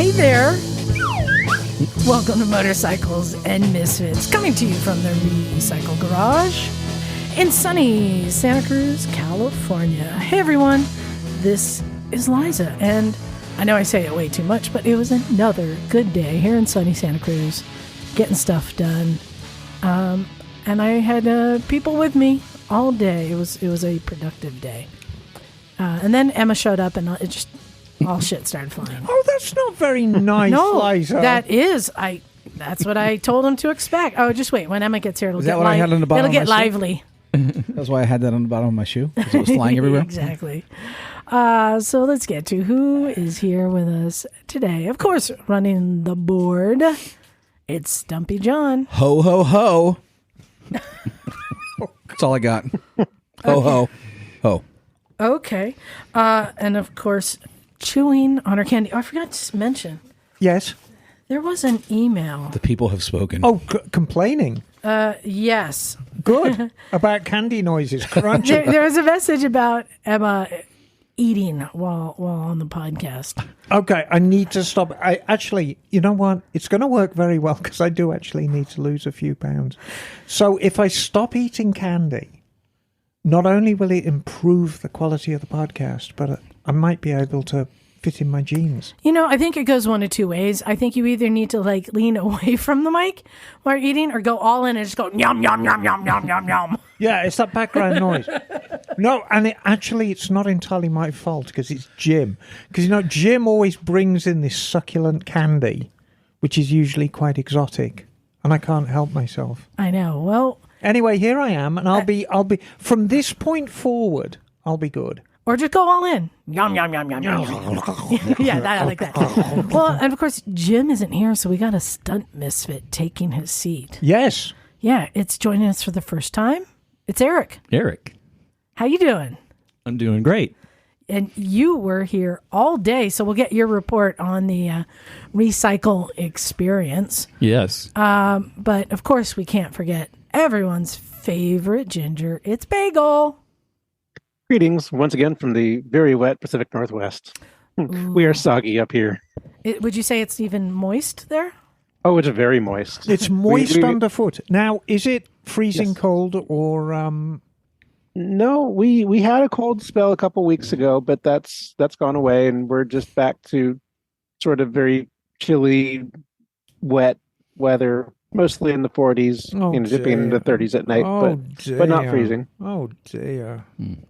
Hey there. Welcome to Motorcycles and Misfits, coming to you from the Recycle Garage in sunny Santa Cruz, California. Hey everyone, this is Liza, and I know I say it way too much, but it was another good day here in sunny Santa Cruz, getting stuff done. And I had people with me all day. It was a productive day. And then Emma showed up, and it just all shit started flying. Oh, that's not very nice, No, Liza. That's what I told him to expect. Oh, just wait. When Emma gets here, it'll Is that what I had on the bottom it'll of get my shoe? lively. That's why I had that on the bottom of my shoe, because it was flying everywhere. Exactly. So let's get to who is here with us today. Of course, running the board, it's Stumpy John. Ho, ho, ho. That's all I got. Ho, ho, ho. Okay. And of course, chewing on her candy. Oh, I forgot to mention, Yes. there was an email. The people have spoken. Oh, complaining. Yes. Good. About candy noises, crunching. There was a message about Emma eating while on the podcast. Okay, I need to stop. You know what? It's going to work very well because I do actually need to lose a few pounds. So if I stop eating candy, not only will it improve the quality of the podcast, but I might be able to fit in my jeans. You know, I think it goes one of two ways. I think you either need to lean away from the mic while you're eating, or go all in and just go yum yum yum yum yum yum yum. Yeah, it's that background noise. No, and it's not entirely my fault because it's Jim. Because, Jim always brings in this succulent candy, which is usually quite exotic, and I can't help myself. I know. Well, anyway, here I am, and I'll be from this point forward, I'll be good. or just go all in. Yum yum yum yum yum. Yeah, I like that. Well, and of course, Jim isn't here, so we got a stunt misfit taking his seat. Yes. Yeah, it's joining us for the first time. It's Eric. Eric. How you doing? I'm doing great. And you were here all day, so we'll get your report on the recycle experience. Yes. But, of course, we can't forget everyone's favorite ginger. It's Bagel. Greetings once again from the very wet Pacific Northwest. We are soggy up here. Would you say it's even moist there? Oh, it's very moist. It's moist underfoot. Now, is it freezing Yes. cold or... No, we had a cold spell a couple weeks ago, but that's gone away, and we're just back to sort of very chilly, wet weather, mostly in the 40s, dipping into the 30s at night, but not freezing. Oh, dear.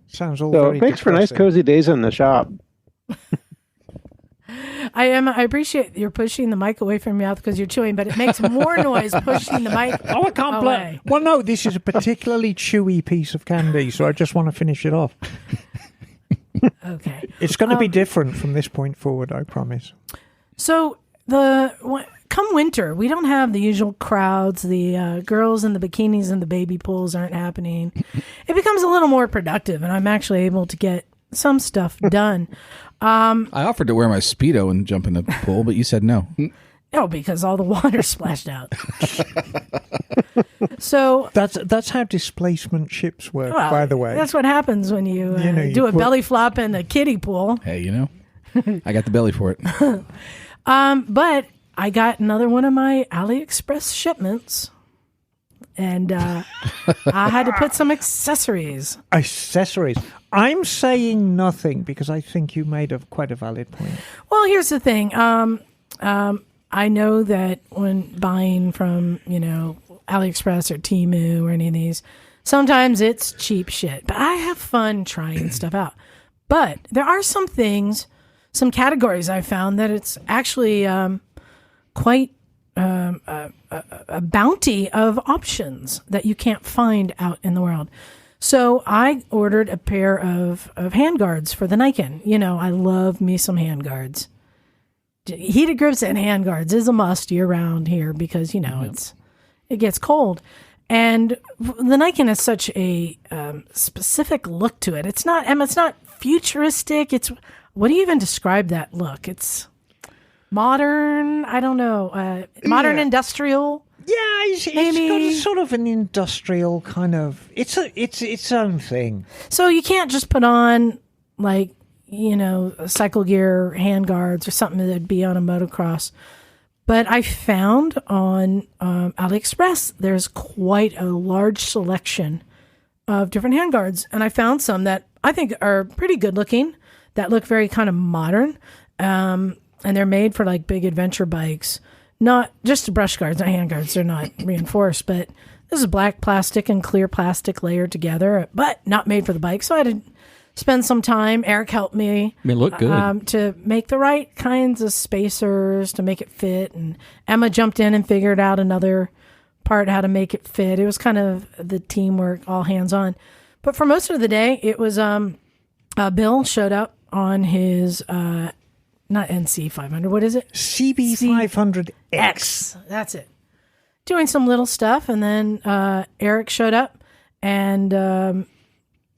Sounds all So very thanks for nice, depressing. cozy days in the shop. I appreciate you're pushing the mic away from your mouth because you're chewing, but it makes more noise pushing the mic Oh, I can't away. blame. Well, no, this is a particularly chewy piece of candy, so I just want to finish it off. Okay. It's going to be different from this point forward, I promise. So come winter, we don't have the usual crowds. The girls in the bikinis and the baby pools aren't happening. It becomes a little more productive, and I'm actually able to get some stuff done. I offered to wear my Speedo and jump in the pool, but you said no. Oh, because all the water splashed out. So That's how displacement ships work, well, by the way. that's what happens when you, you do a put- belly flop in the kiddie pool. Hey, I got the belly for it. But I got another one of my AliExpress shipments, and I had to put some accessories. Accessories. I'm saying nothing because I think you made quite a valid point. Well, here's the thing. I know that when buying from, AliExpress or Temu or any of these, sometimes it's cheap shit. But I have fun trying stuff out. But there are some things, some categories I found that it's actually quite a bounty of options that you can't find out in the world. So I ordered a pair of handguards for the Nikon. I love me some handguards. Heated grips and handguards is a must year round here because, it gets cold. And the Nikon has such a specific look to it. It's not, Emma, it's not futuristic. What do you even describe that look? It's modern, I don't know, modern industrial. Yeah, it's got a sort of an industrial kind of. It's its own thing. So you can't just put on cycle gear hand guards or something that'd be on a motocross. But I found on AliExpress, there's quite a large selection of different hand guards. And I found some that I think are pretty good looking, that look very kind of modern. And they're made for like big adventure bikes, not just brush guards, not hand guards. They're not reinforced, but this is black plastic and clear plastic layered together, but not made for the bike. So I had to spend some time. Eric helped me. They look good. To make the right kinds of spacers to make it fit. And Emma jumped in and figured out another part how to make it fit. It was kind of the teamwork, all hands on. But for most of the day, it was Bill showed up on his not NC 500. What is it? CB 500X. That's it. Doing some little stuff, and then Eric showed up and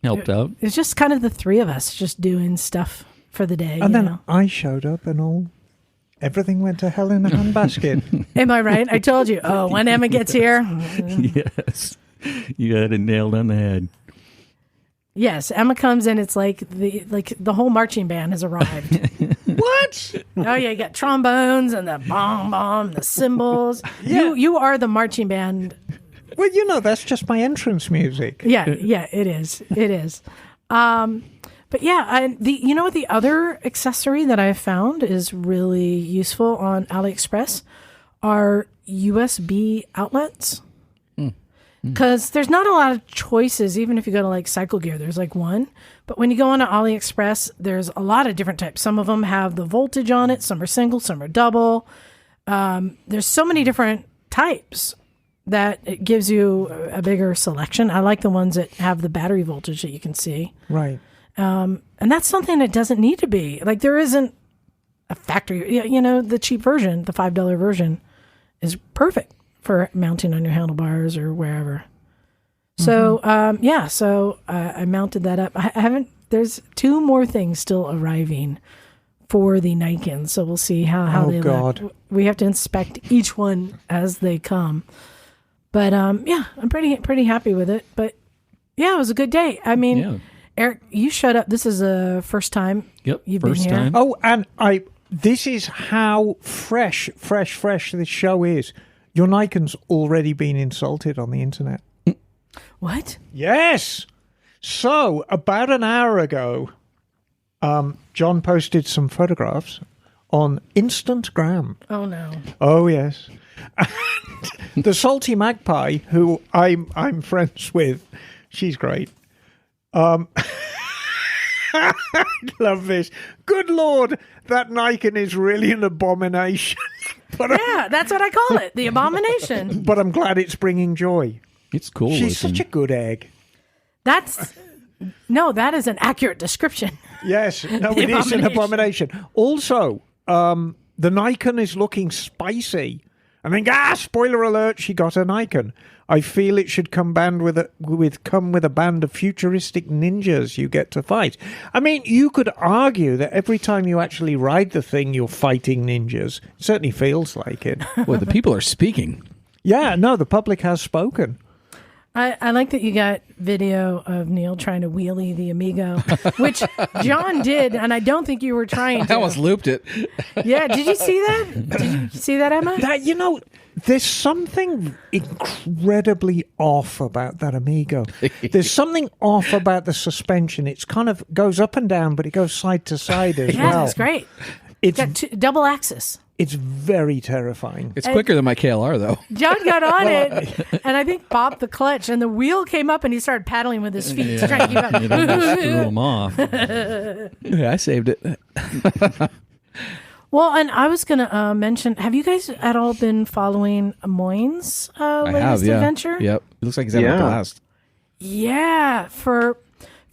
helped out. It's just kind of the three of us just doing stuff for the day. And then I showed up, and everything went to hell in a handbasket. Am I right? I told you. Oh, when Emma gets here. Yes, you got it nailed on the head. Yes, Emma comes in. It's like the whole marching band has arrived. What? Oh yeah, you got trombones and the bomb, the cymbals. Yeah. You are the marching band. Well, that's just my entrance music. Yeah, it is. It is. But yeah, the other accessory that I found is really useful on AliExpress are USB outlets. Because there's not a lot of choices, even if you go to like Cycle Gear, there's like one. But when you go on to AliExpress, there's a lot of different types. Some of them have the voltage on it, some are single, some are double. There's so many different types that it gives you a bigger selection. I like the ones that have the battery voltage that you can see. Right. And that's something that doesn't need to be. Like there isn't a factory, the cheap version, the $5 version is perfect for mounting on your handlebars or wherever. So, I mounted that up. I haven't, there's 2 more things still arriving for the Nikons. So we'll see how they look. We have to inspect each one as they come. But, I'm pretty happy with it. But yeah, it was a good day. I mean, Eric, you showed up. This is the first time you've been here. Time. Oh, and this is how fresh this show is. Your Nikon's already been insulted on the internet. What? Yes. So, about an hour ago, John posted some photographs on Instagram. Oh, no. Oh, yes. And the Salty Magpie, who I'm friends with, she's great. I love this. Good Lord, that Nikon is really an abomination. Yeah, that's what I call it, the abomination. But I'm glad it's bringing joy. It's cool. She's such a good egg. That is an accurate description. Yes, no, it is an abomination. Also, the Nikon is looking spicy. I mean, spoiler alert, she got a Nikon. I feel it should come with a band of futuristic ninjas you get to fight. I mean, you could argue that every time you actually ride the thing, you're fighting ninjas. It certainly feels like it. Well, the people are speaking. Yeah, no, the public has spoken. I like that you got video of Neil trying to wheelie the Amigo, which John did, and I don't think you were trying to. I almost looped it. Yeah, did you see that? Did you see that, Emma? There's something incredibly off about that Amigo. There's something off about the suspension. It's kind of goes up and down, but it goes side to side as well. Yeah, it's great. It's got double axis. It's very terrifying. It's quicker than my KLR, though. John got on it, and I think popped the clutch, and the wheel came up, and he started paddling with his feet to try to keep up. You don't screw them off. Yeah, I saved it. Well, and I was going to mention, have you guys at all been following Moyne's latest adventure? Yep. It looks like he's having a blast. Yeah.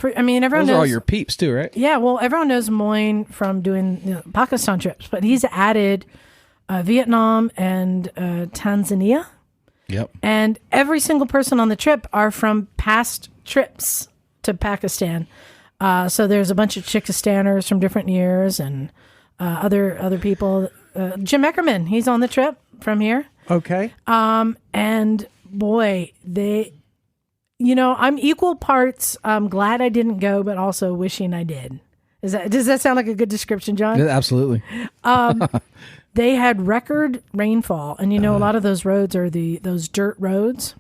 Everyone knows. Those are all your peeps, too, right? Yeah, well, everyone knows Moyne from doing Pakistan trips, but he's added Vietnam and Tanzania. Yep. And every single person on the trip are from past trips to Pakistan. So there's a bunch of Chickistanners from different years and other people. Jim Eckerman, he's on the trip from here. Okay. And boy, I'm equal parts glad I didn't go, but also wishing I did. Does that sound like a good description, John? Yeah, absolutely. They had record rainfall, and a lot of those roads are those dirt roads,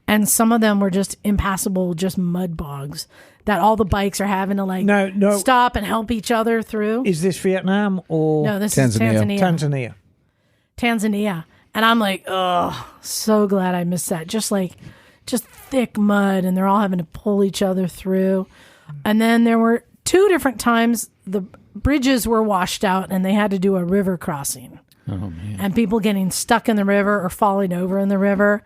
and some of them were just impassable, just mud bogs that all the bikes are having to stop and help each other through. Is this Vietnam or No, this Tanzania. is Tanzania. And I'm like, oh, so glad I missed that. Just thick mud, and they're all having to pull each other through. And then there were 2 different times the bridges were washed out and they had to do a river crossing. Oh, man. And people getting stuck in the river or falling over in the river.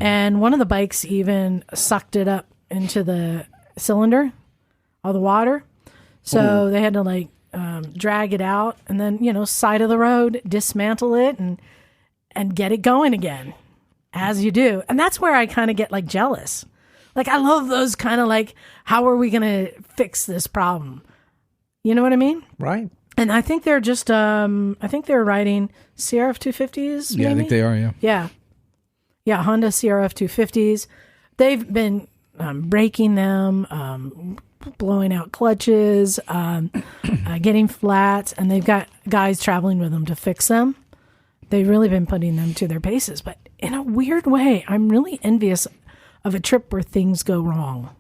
And one of the bikes even sucked it up into the cylinder, all the water. So they had to drag it out and then, side of the road, dismantle it and get it going again, as you do. And that's where I kind of get jealous. I love those kind of how are we going to fix this problem? You know what I mean? right? And I think they're just, I think they're riding CRF 250s. Yeah, I think they are. Yeah. Yeah, Honda CRF 250s. They've been breaking them, blowing out clutches, getting flats, and they've got guys traveling with them to fix them. They've really been putting them to their paces. But in a weird way, I'm really envious of a trip where things go wrong.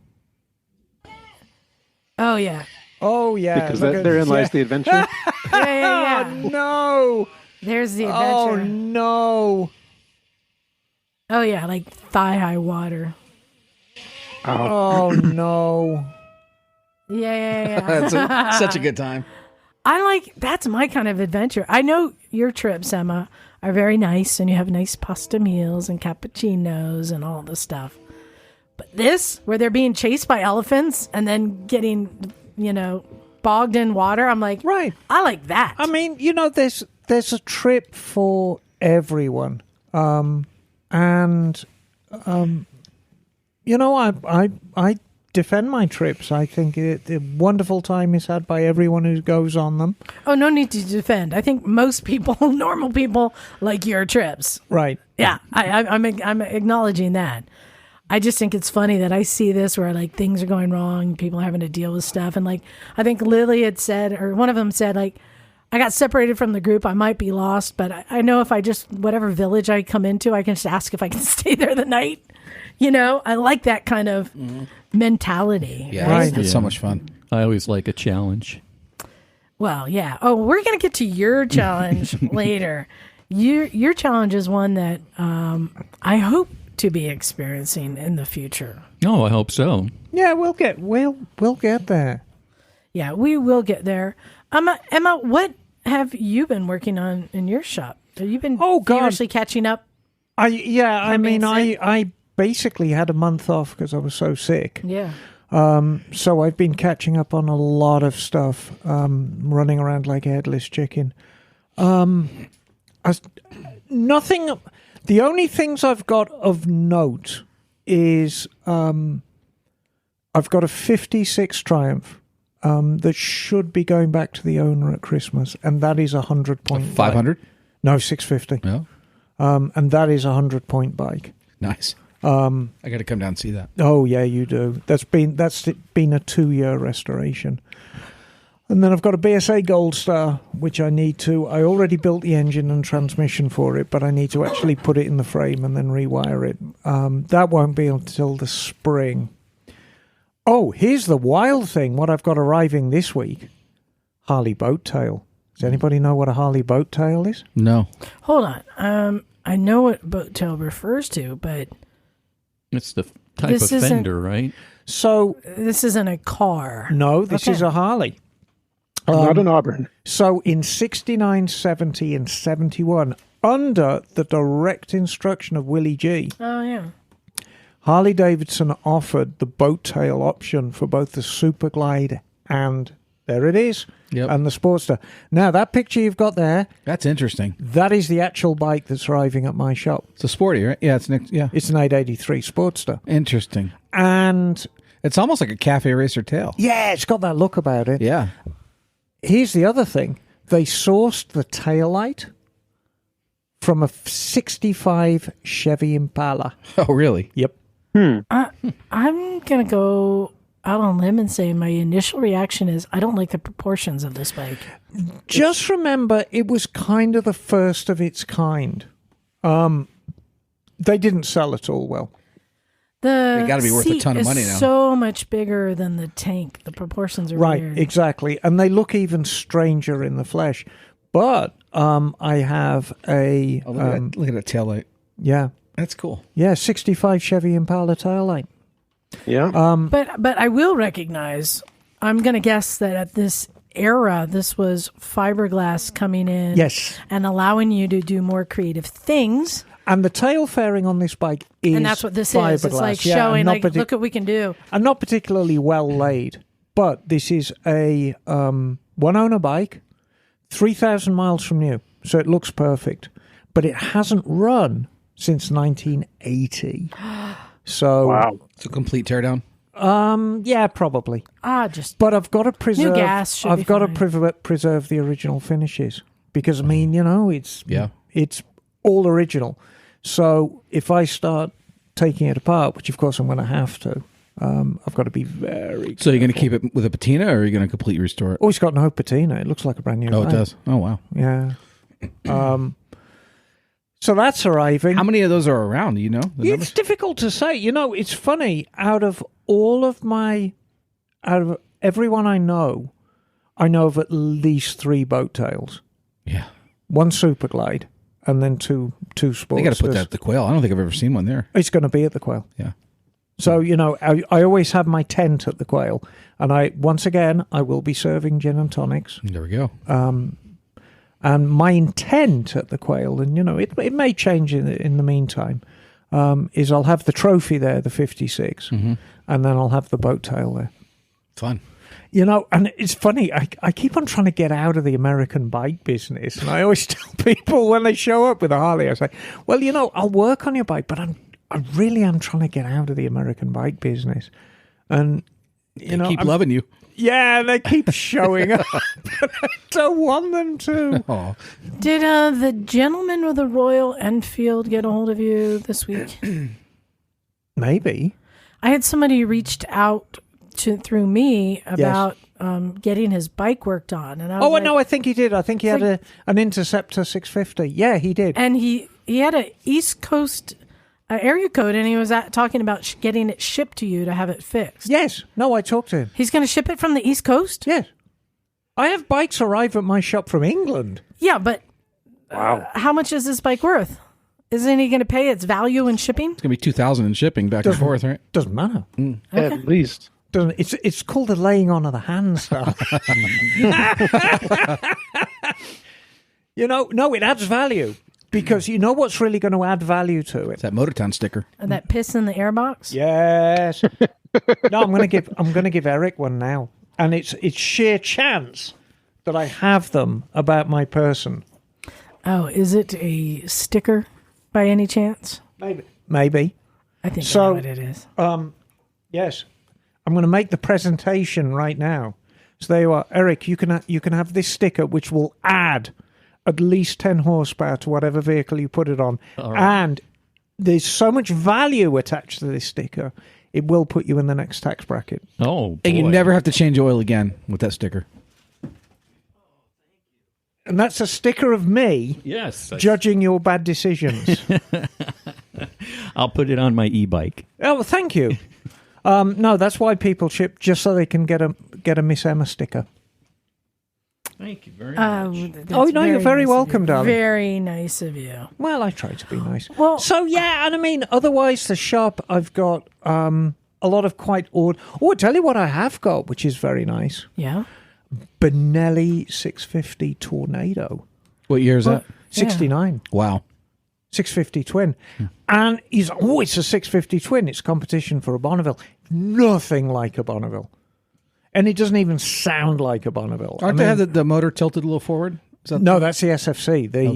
Oh, yeah. Oh yeah, Because therein lies the adventure. Yeah. Oh no! There's the Oh adventure. no! Oh, yeah, thigh-high water. Oh no! Yeah. That's such a good time. That's my kind of adventure. I know your trips, Emma, are very nice, and you have nice pasta meals and cappuccinos and all the stuff. But this, where they're being chased by elephants and then getting, bogged in water, I'm like, Right. I like that. I mean, there's a trip for everyone, and I defend my trips. I think a wonderful time is had by everyone who goes on them. Oh, no need to defend. I think most people, normal people, like your trips. Right. Yeah, I'm acknowledging that. I just think it's funny that I see this where things are going wrong, people are having to deal with stuff, and I think Lily had said, or one of them said, I got separated from the group, I might be lost, but I know if I just whatever village I come into, I can just ask if I can stay there the night. I like that kind of mentality. Yeah, right? it's so much fun. I always like a challenge. Well, yeah. Oh, we're gonna get to your challenge later. Your challenge is one that I hope to be experiencing in the future. Oh, I hope so. Yeah, we'll get there. Yeah, we will get there. Emma, what have you been working on in your shop? Have you been feverishly catching up? I basically had a month off because I was so sick. Yeah. So I've been catching up on a lot of stuff, running around like a headless chicken. Nothing. The only things I've got of note is I've got a 56 Triumph that should be going back to the owner at Christmas, and that is a 100-point 500? No, 650. No. And that is a 100-point bike. Nice. I got to come down and see that. Oh yeah, you do. That's been a 2-year restoration. And then I've got a BSA Gold Star, which I already built the engine and transmission for it, but I need to actually put it in the frame and then rewire it. That won't be until the spring. Oh, here's the wild thing, what I've got arriving this week. Harley Boat Tail. Does anybody know what a Harley Boat Tail is? No. Hold on. I know what boat tail refers to, but It's the type of fender, right? So this isn't a car. no, this Okay. is a Harley. Not an Auburn. So in 69, 70, and 71, under the direct instruction of Willie G, Oh, yeah. Harley Davidson offered the boat tail option for both the Super Glide and, there it is, Yep. and the Sportster. Now, that picture you've got there, That's interesting. that is the actual bike that's arriving at my shop. It's a sporty, right? Yeah, it's next. Yeah. It's an 883 Sportster. Interesting. And, It's almost like a cafe racer tail. yeah, it's got that look about it. Yeah. Here's the other thing. They sourced the taillight from a 65 Chevy Impala. Oh, really? Yep. I'm going to go out on a limb and say my initial reaction is I don't like the proportions of this bike. Just remember, it was kind of the first of its kind. They didn't sell at all well. The They gotta be worth a seat ton of is money now. so much bigger than the tank. The proportions are Right, weird. exactly. And they look even stranger in the flesh. But I have a... Oh, look at that taillight. Yeah. That's cool. Yeah, 65 Chevy Impala taillight. Yeah. But I will recognize, I'm going to guess that at this era, this was fiberglass coming in Yes. and allowing you to do more creative things. And the tail fairing on this bike is And that's what this fiberglass. is. It's like Yeah, showing, and not like, look what we can do. and not particularly well laid. But this is a one-owner bike, 3,000 miles from new. So it looks perfect. But it hasn't run since 1980. So, Wow. It's a complete teardown. Yeah, probably. But I've got to preserve. gas should be I've got to fine. preserve the original finishes because I mean, it's Yeah. it's all original. So if I start taking it apart, which of course I'm going to have to, I've got to be very. So you're going to keep it with a patina, or are you going to completely restore it? Oh, it's got no patina. It looks like a brand new. Oh, it bike. does. Oh, wow. Yeah. So that's arriving. How many of those are around? Do you know? The It's numbers? difficult to say. It's funny. Out of everyone I know of at least 3 boat tails. Yeah. 1 Super Glide, and then two sports. They got to put that at the Quail. I don't think I've ever seen one there. It's going to be at the Quail. Yeah. So, I always have my tent at the Quail. And I will be serving gin and tonics. There we go. And my intent at the Quail, and, it may change in the meantime, is I'll have the trophy there, the 56, and then I'll have the boat tail there. Fun. And it's funny, I keep on trying to get out of the American bike business. And I always tell people when they show up with a Harley, I say, well, I'll work on your bike, but I really am trying to get out of the American bike business. And, They keep loving you. yeah, they keep showing up. But I don't want them to. Oh. Did the gentleman with the Royal Enfield get a hold of you this week? Maybe. I had somebody reached out through me about getting his bike worked on, and I was No, I think he did. I think he had an Interceptor 650. Yeah, he did. and he had a East Coast area code, and he was talking about getting it shipped to you to have it fixed. Yes. No, I talked to him. He's going to ship it from the East Coast? Yes. I have bikes arrive at my shop from England. Yeah, but how much is this bike worth? Isn't he going to pay its value in shipping? It's going to be $2,000 in shipping back and forth, right? Doesn't matter. At least. Doesn't it's called the laying on of the hands stuff. No, it adds value because you know what's really going to add value to it. It's that Motortown sticker. And that piss in the airbox? Yes. No, I'm going to give Eric one now, and it's sheer chance that I have them about my person. Oh, is it a sticker by any chance? Maybe. I think I So- know what it is. Yes. I'm going to make the presentation right now. So there you are, Eric. You can have this sticker, which will add at least 10 horsepower to whatever vehicle you put it on, and there's so much value attached to this sticker, it will put you in the next tax bracket. Oh, boy. And you never have to change oil again with that sticker. And that's a sticker of me Yes. judging your bad decisions. I'll put it on my e-bike. Oh, well, thank you. No, that's why people ship, just so they can get a Miss Emma sticker. Thank you very much. That's Oh, no, you're very nice of welcome, you. darling. Very nice of you. Well, I try to be nice. Well- so yeah, and I mean, otherwise the shop, I've got a lot of quite odd. Oh, I tell you what I have got, which is very nice. Yeah. Benelli 650 Tornado, What year is that? 69. Wow. 650 twin. And it's a 650 twin. It's competition for a Bonneville. Nothing like a Bonneville. And it doesn't even sound like a Bonneville. Aren't they have the motor tilted a little forward? Is that No, that's the SFC. The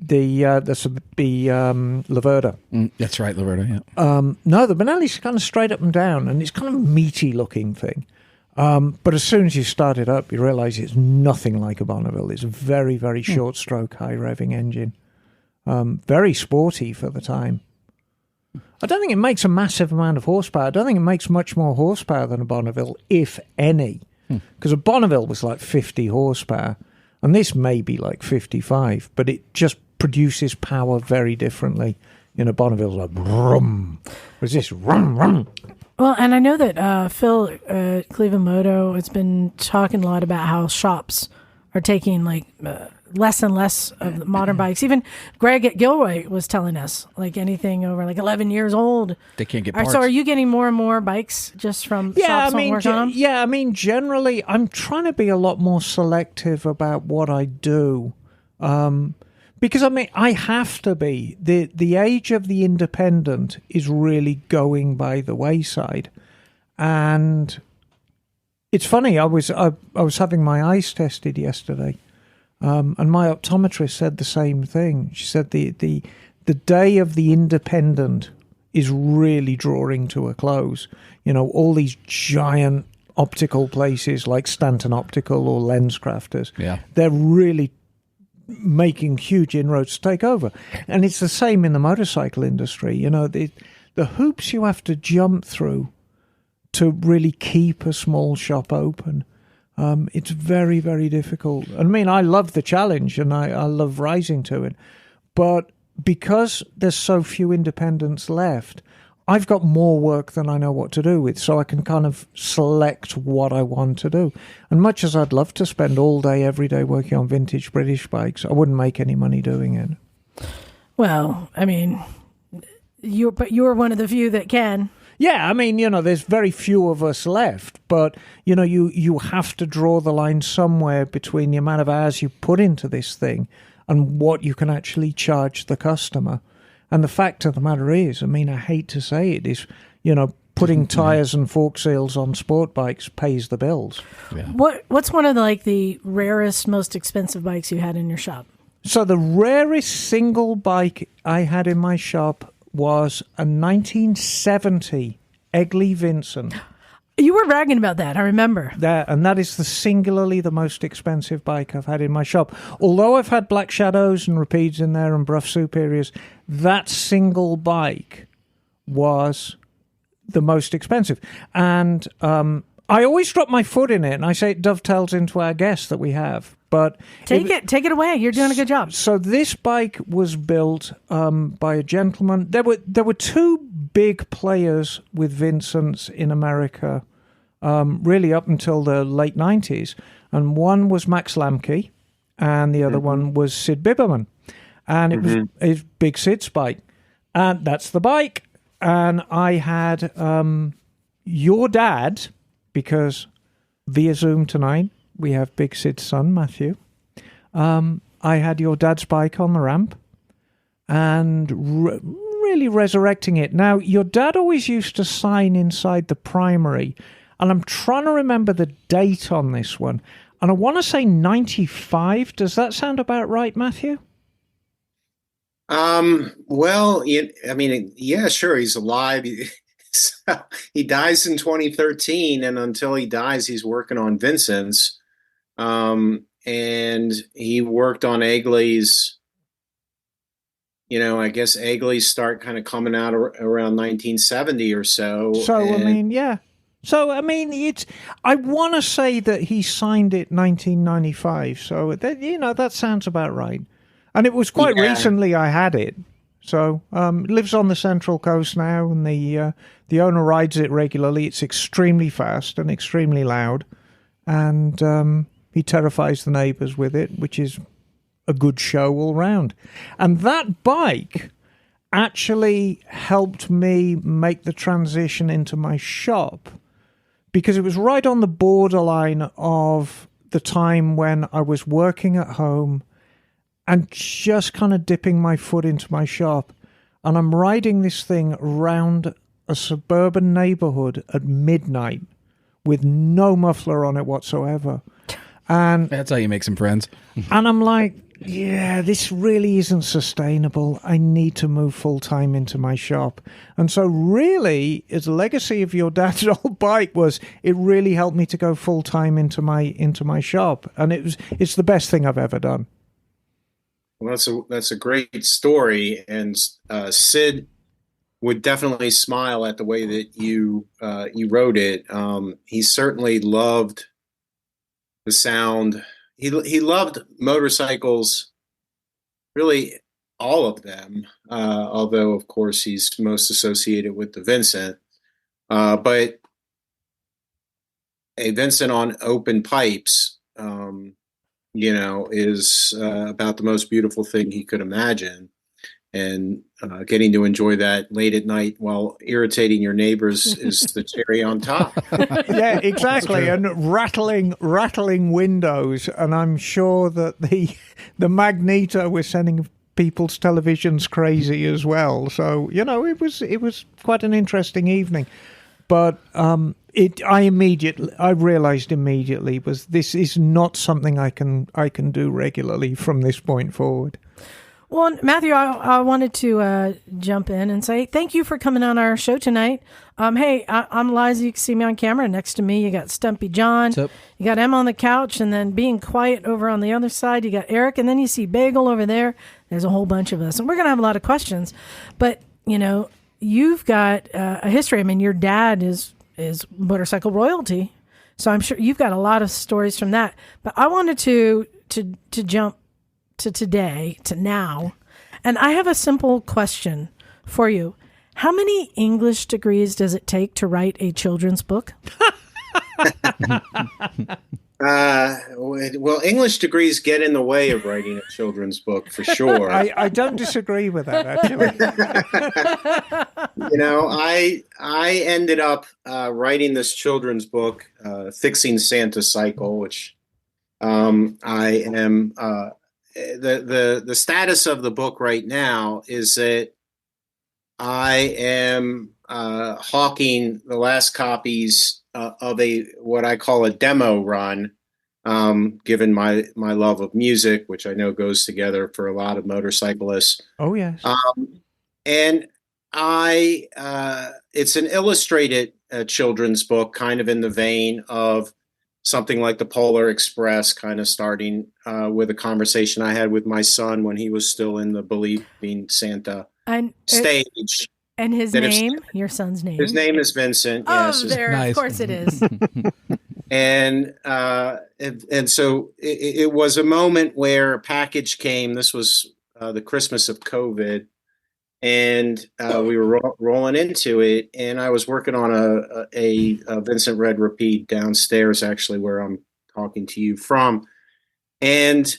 Okay. this would be Laverda. That's right, Laverda, yeah. No, the Benelli's kind of straight up and down, and it's kind of a meaty looking thing. But as soon as you start it up, you realise it's nothing like a Bonneville. It's a very, very short stroke, high revving engine. Very sporty for the time. I don't think it makes a massive amount of horsepower. I don't think it makes much more horsepower than a Bonneville, if any. Because a Bonneville was like 50 horsepower, and this may be like 55, but it just produces power very differently. You know, Bonneville's like, rum. Whereas this, rum, rum. Well, and I know that Phil Cleveland Moto has been talking a lot about how shops are taking like less and less of the modern bikes. Even Greg at Gilroy was telling us like anything over like 11 years old. They can't get All right, parts. so are you getting more and more bikes just from shops on work on them? Yeah, I mean, generally, I'm trying to be a lot more selective about what I do. Because, I mean, I have to be. The age of the independent is really going by the wayside. And it's funny, I was having my eyes tested yesterday, and my optometrist said the same thing. She said the day of the independent is really drawing to a close. You know, all these giant optical places like Stanton Optical or LensCrafters, they're really making huge inroads to take over. And it's the same in the motorcycle industry. You know, the hoops you have to jump through to really keep a small shop open, it's very, very difficult. I mean, I love the challenge and I love rising to it, but because there's so few independents left, I've got more work than I know what to do with, so I can kind of select what I want to do. And much as I'd love to spend all day, every day working on vintage British bikes, I wouldn't make any money doing it. Well, I mean, you're one of the few that can. Yeah, I mean, you know, there's very few of us left, but, you know, you have to draw the line somewhere between the amount of hours you put into this thing and what you can actually charge the customer. And the fact of the matter is, I mean, I hate to say it, is, you know, putting tyres and fork seals on sport bikes pays the bills. Yeah. What's one of the rarest, most expensive bikes you had in your shop? So the rarest single bike I had in my shop was a 1970 Egley Vincent. You were bragging about that, I remember. And that is singularly the most expensive bike I've had in my shop. Although I've had Black Shadows and Rapides in there and Bruff Superiors, that single bike was the most expensive. And I always drop my foot in it, and I say it dovetails into our guest that we have. But take it away. You're doing a good job. So this bike was built by a gentleman. There were two big players with Vincents in America, really up until the late 90s. And one was Max Lamke, and the other one was Sid Biberman. And it was Big Sid's bike. And that's the bike. And I had your dad, because via Zoom tonight, we have Big Sid's son, Matthew. I had your dad's bike on the ramp and really resurrecting it. Now, your dad always used to sign inside the primary, and I'm trying to remember the date on this one. And I want to say 95. Does that sound about right, Matthew? Well, I mean, yeah, sure. He's alive. He dies in 2013, and until he dies, he's working on Vincent's. And he worked on Egley's, you know, I guess Egley's start kind of coming out around 1970 or so. So, I mean, yeah. So, I mean, I want to say that he signed it 1995. So, you know, that sounds about right. And it was quite recently I had it. So, lives on the Central Coast now, and the owner rides it regularly. It's extremely fast and extremely loud. And he terrifies the neighbours with it, which is a good show all round. And that bike actually helped me make the transition into my shop, because it was right on the borderline of the time when I was working at home and just kind of dipping my foot into my shop. And I'm riding this thing around a suburban neighbourhood at midnight with no muffler on it whatsoever. And that's how you make some friends. And I'm like, yeah, this really isn't sustainable. I need to move full-time into my shop. And so really, as a legacy of your dad's old bike was, it really helped me to go full-time into my shop. And it's the best thing I've ever done. Well, that's a great story. And Sid would definitely smile at the way that you wrote it. He certainly loved the sound. He loved motorcycles, really all of them. Although of course he's most associated with the Vincent. But a Vincent on open pipes, is about the most beautiful thing he could imagine. And getting to enjoy that late at night while irritating your neighbors is the cherry on top. Yeah, exactly. And rattling windows. And I'm sure that the Magneto was sending people's televisions crazy as well. So, it was quite an interesting evening. But I realized immediately this is not something I can do regularly from this point forward. Well, Matthew, I wanted to jump in and say thank you for coming on our show tonight. Hey, I'm Liza. You can see me on camera. Next to me, you got Stumpy John. You got Emma on the couch, and then being quiet over on the other side, you got Eric, and then you see Bagel over there. There's a whole bunch of us, and we're going to have a lot of questions. But, you've got a history. I mean, your dad is motorcycle royalty, so I'm sure you've got a lot of stories from that. But I wanted to jump to today, to now. And I have a simple question for you. How many English degrees does it take to write a children's book? Well, English degrees get in the way of writing a children's book for sure. I don't disagree with that, actually. I ended up writing this children's book, Fixing Santa's Cycle, which I am... The status of the book right now is that I am hawking the last copies of what I call a demo run, given my love of music, which I know goes together for a lot of motorcyclists. Oh yes. And it's an illustrated children's book, kind of in the vein of something like the Polar Express, kind of starting with a conversation I had with my son when he was still in the believing Santa stage. And his name, your son's name? His name is Vincent. Oh, yes. nice. Of course it is. And so it was a moment where a package came. This was the Christmas of COVID. And we were rolling into it, and I was working on a Vincent Red Repeat downstairs, actually, where I'm talking to you from. And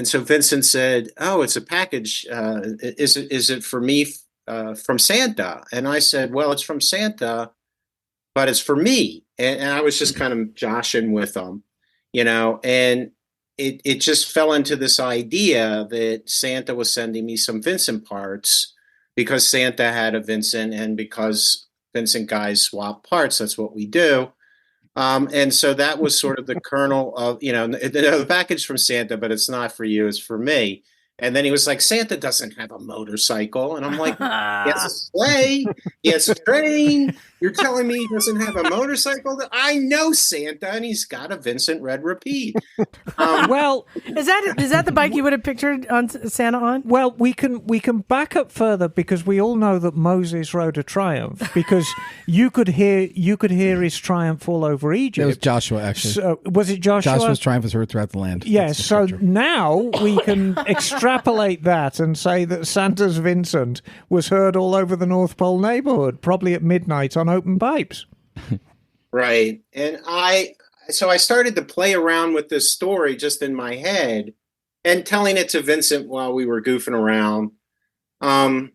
so Vincent said, "Oh, it's a package. Is it for me from Santa?" And I said, "Well, it's from Santa, but it's for me." And I was just kind of joshing with him, and it just fell into this idea that Santa was sending me some Vincent parts, because Santa had a Vincent, and because Vincent guys swap parts, that's what we do. And so that was sort of the kernel of, the package from Santa, but it's not for you, it's for me. And then he was like, Santa doesn't have a motorcycle. And I'm like, he has a sleigh, he has a train. You're telling me he doesn't have a motorcycle? I know Santa, and he's got a Vincent Red Repeat. Well, is that the bike you would have pictured on Santa on? Well, we can back up further, because we all know that Moses rode a Triumph, because you could hear his Triumph all over Egypt. It was Joshua, actually. So, was it Joshua? Joshua's Triumph was heard throughout the land. Yes. So now we can extrapolate that and say that Santa's Vincent was heard all over the North Pole neighborhood, probably at midnight on open pipes. Right. And I started to play around with this story just in my head and telling it to Vincent while we were goofing around. And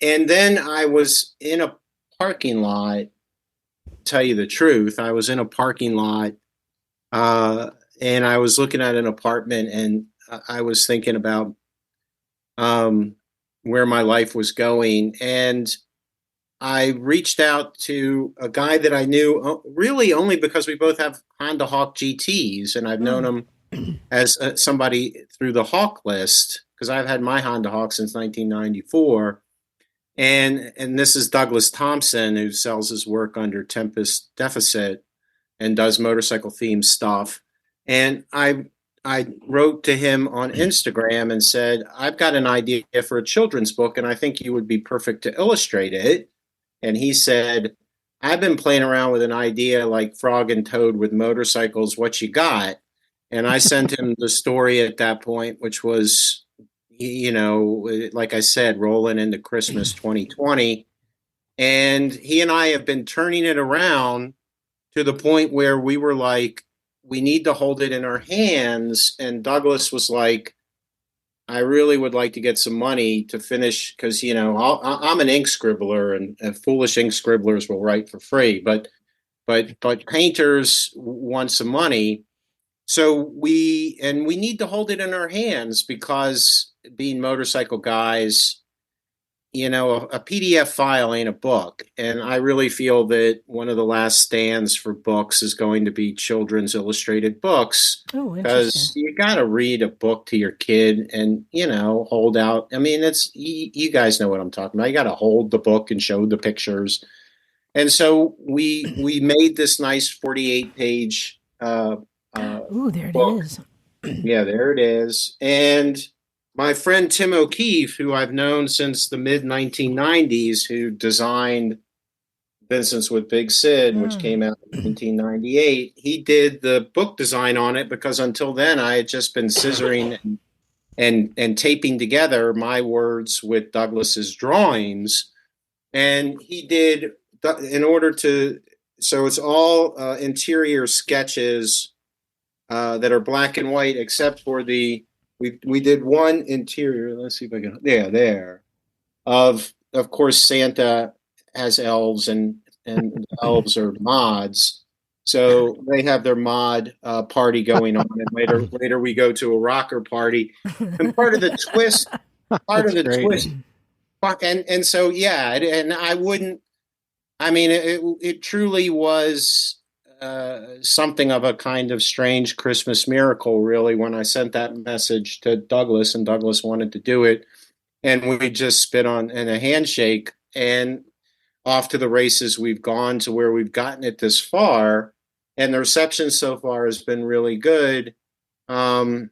then I was in a parking lot, tell you the truth. I was in a parking lot and I was looking at an apartment, and I was thinking about where my life was going. And I reached out to a guy that I knew really only because we both have Honda Hawk GTs, and I've known him as somebody through the Hawk list, because I've had my Honda Hawk since 1994. And this is Douglas Thompson, who sells his work under Tempest Deficit and does motorcycle themed stuff. And I I wrote to him on Instagram and said, I've got an idea for a children's book, and I think you would be perfect to illustrate it. And he said, I've been playing around with an idea like Frog and Toad with motorcycles. What you got? And I sent him the story at that point, which was, like I said, rolling into Christmas 2020. And he and I have been turning it around to the point where we were like, we need to hold it in our hands. And Douglas was like, I really would like to get some money to finish because, I'm an ink scribbler and foolish ink scribblers will write for free. But painters want some money. So we need to hold it in our hands because being motorcycle guys, a PDF file ain't a book. And I really feel that one of the last stands for books is going to be children's illustrated books. Oh, because interesting. you got to read a book to your kid and, hold out. I mean, you guys know what I'm talking about. You got to hold the book and show the pictures. And so we made this nice 48-page Ooh, there it book. is. Yeah, there it is. And my friend Tim O'Keefe, who I've known since the mid 1990s, who designed Vincent's with Big Sid, which came out in 1998, he did the book design on it because until then I had just been scissoring and taping together my words with Douglas's drawings. And he did, so it's all interior sketches that are black and white, except for we did one interior. Let's see if I can. There. Of course, Santa has elves, and the elves are mods. So they have their mod party going on, and later we go to a rocker party. And part of the twist, and so yeah, and I wouldn't. I mean, it truly was something of a kind of strange Christmas miracle, really, when I sent that message to Douglas, and Douglas wanted to do it, and we just spit on in a handshake, and off to the races we've gone to where we've gotten it this far, and the reception so far has been really good. And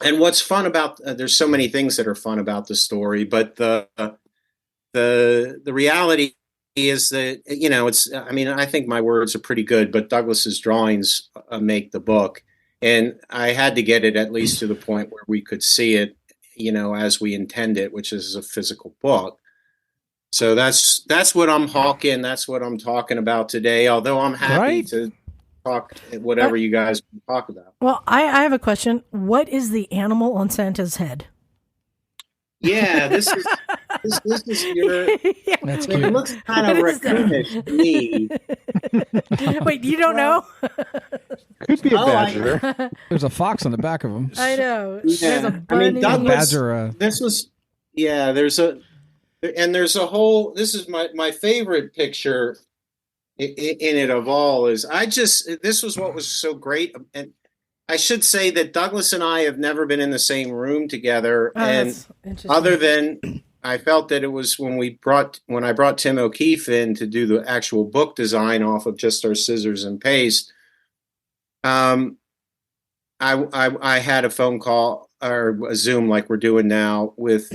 what's fun about there's so many things that are fun about the story, but the reality is that it's. I mean, I think my words are pretty good, but Douglas's drawings make the book, and I had to get it at least to the point where we could see it, as we intend it, which is a physical book. So that's what I'm hawking. That's what I'm talking about today. Although I'm happy to talk whatever you guys talk about. Well, I have a question. What is the animal on Santa's head? Yeah, this is your. Yeah. That's It cute. looks kind of raccoonish to me. Wait, you don't know? Could be a badger. There's a fox on the back of him. I know. Yeah. There's a I mean, bunny. Douglas- Badger. This was, yeah. There's a whole. This is my favorite picture in it of all. Is this was what was so great, and I should say that Douglas and I have never been in the same room together, Oh, and that's interesting. other than I felt that it was when I brought Tim O'Keefe in to do the actual book design off of just our scissors and paste. I had a phone call or a Zoom like we're doing now with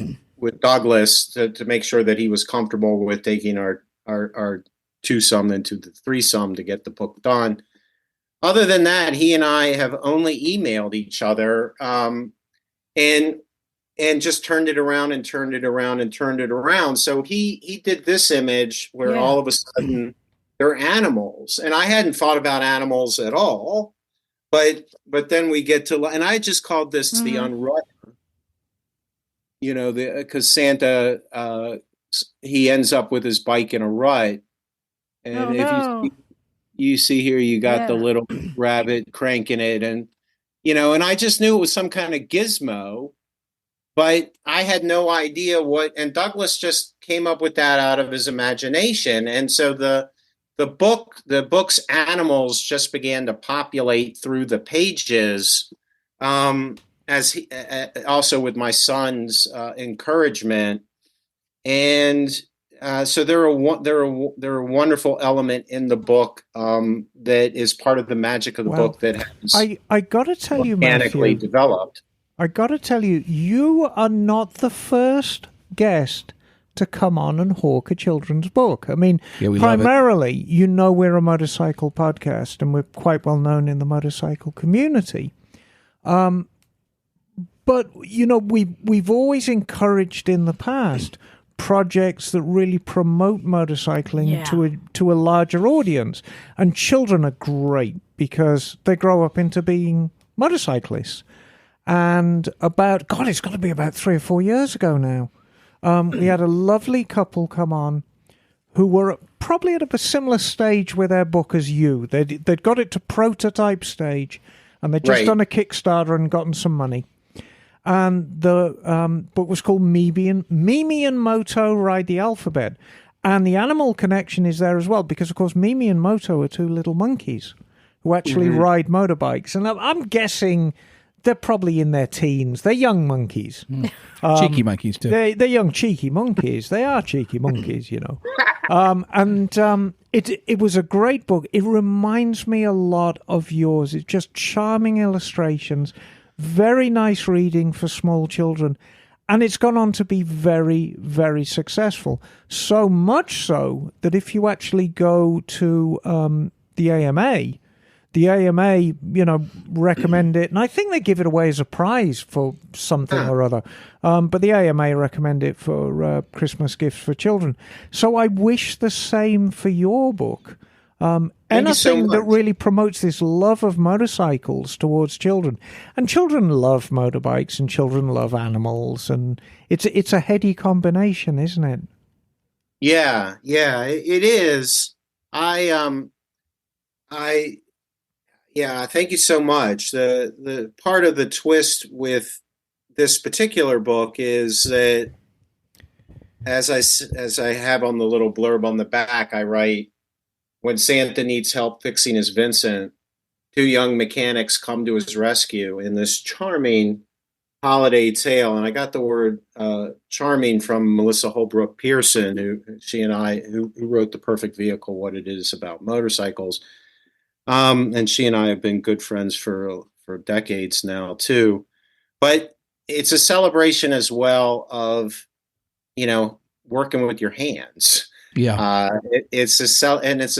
Douglas to make sure that he was comfortable with taking our twosome into the threesome to get the book done. Other than that, he and I have only emailed each other, and just turned it around and turned it around and turned it around. So he did this image where all of a sudden they're animals, and I hadn't thought about animals at all. But then we get to, and I just called this the unrut. Because Santa he ends up with his bike in a rut, and you see here, you got the little rabbit cranking it, and and I just knew it was some kind of gizmo, but I had no idea what. And Douglas just came up with that out of his imagination, and so the book's animals just began to populate through the pages, as he, also with my son's encouragement, and so they're a wonderful element in the book that is part of the magic of the book that has I got to tell you, organically Matthew, developed. I got to tell you, you are not the first guest to come on and hawk a children's book. I mean, Yeah, we love it. primarily, you know, we're a motorcycle podcast and we're quite well known in the motorcycle community. But, you know, we've always encouraged in the past projects that really promote motorcycling to a larger audience. And children are great because they grow up into being motorcyclists. And it's got to be about 3 or 4 years ago now, we had a lovely couple come on who were probably at a similar stage with their book as you. They'd got it to prototype stage, and they'd just done a Kickstarter and gotten some money. And the book was called Mimi and Moto Ride the Alphabet. And the animal connection is there as well, because, of course, Mimi and Moto are two little monkeys who actually ride motorbikes. And I'm guessing they're probably in their teens. They're young monkeys. Cheeky monkeys, too. They're young, cheeky monkeys. They are cheeky monkeys, you know. It was a great book. It reminds me a lot of yours. It's just charming illustrations, very nice reading for small children. And it's gone on to be very, very successful. So much so that if you actually go to the AMA, you know, recommend it. And I think they give it away as a prize for something or other. But the AMA recommend it for Christmas gifts for children. So I wish the same for your book. Anything that really promotes this love of motorcycles towards children. And children love motorbikes and children love animals. And it's a heady combination, isn't it? Yeah, it is. Yeah, thank you so much. The part of the twist with this particular book is that, as I have on the little blurb on the back, I write, when Santa needs help fixing his Vincent, two young mechanics come to his rescue in this charming holiday tale. And I got the word charming from Melissa Holbrook Pearson, who wrote The Perfect Vehicle, What It Is About Motorcycles. And she and I have been good friends for decades now too. But it's a celebration as well of, you know, working with your hands. Yeah. It's a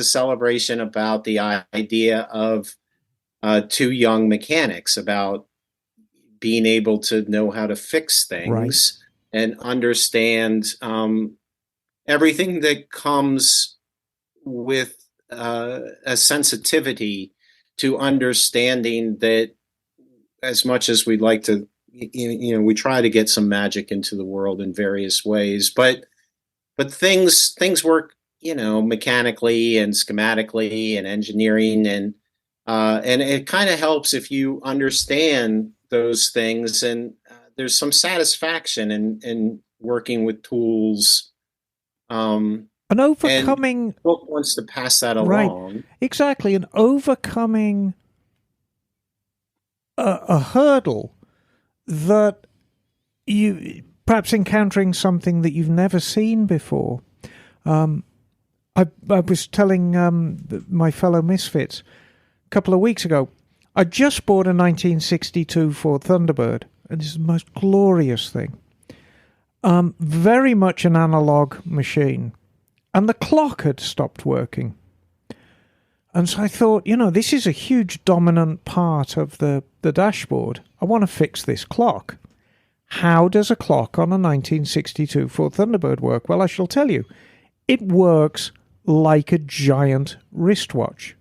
celebration about the idea of two young mechanics, about being able to know how to fix things and understand everything that comes with a sensitivity to understanding that, as much as we'd like to, you know, we try to get some magic into the world in various ways, but things work, you know, mechanically and schematically and engineering, and it kind of helps if you understand those things, and there's some satisfaction in working with tools. And overcoming... And the book wants to pass that along. Right, exactly, and overcoming a hurdle that you... Perhaps encountering something that you've never seen before. I was telling my fellow misfits a couple of weeks ago, I just bought a 1962 Ford Thunderbird, and it's the most glorious thing. Very much an analog machine. And the clock had stopped working. And so I thought, you know, this is a huge dominant part of the dashboard. I want to fix this clock. How does a clock on a 1962 Ford Thunderbird work? Well, I shall tell you. It works like a giant wristwatch.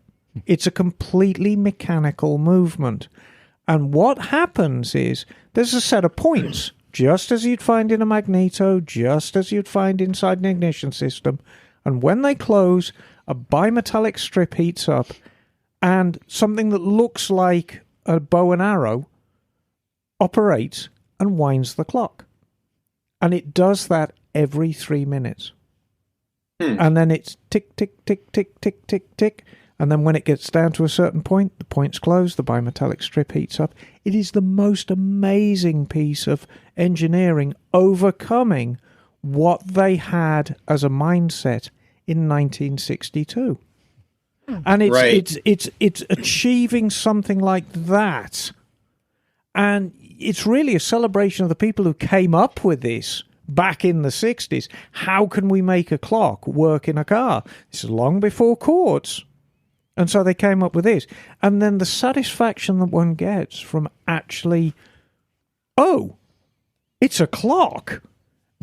It's a completely mechanical movement. And what happens is there's a set of points, just as you'd find in a magneto, just as you'd find inside an ignition system. And when they close, a bimetallic strip heats up, and something that looks like a bow and arrow operates and winds the clock. And it does that every 3 minutes. And then it's tick, tick, tick, tick, tick, tick, tick. And then when it gets down to a certain point, the point's closed, the bimetallic strip heats up. It is the most amazing piece of engineering, overcoming what they had as a mindset in 1962. And it's achieving something like that. And it's really a celebration of the people who came up with this back in the 60s. How can we make a clock work in a car? This is long before quartz. And so they came up with this. And then the satisfaction that one gets from actually, oh, it's a clock,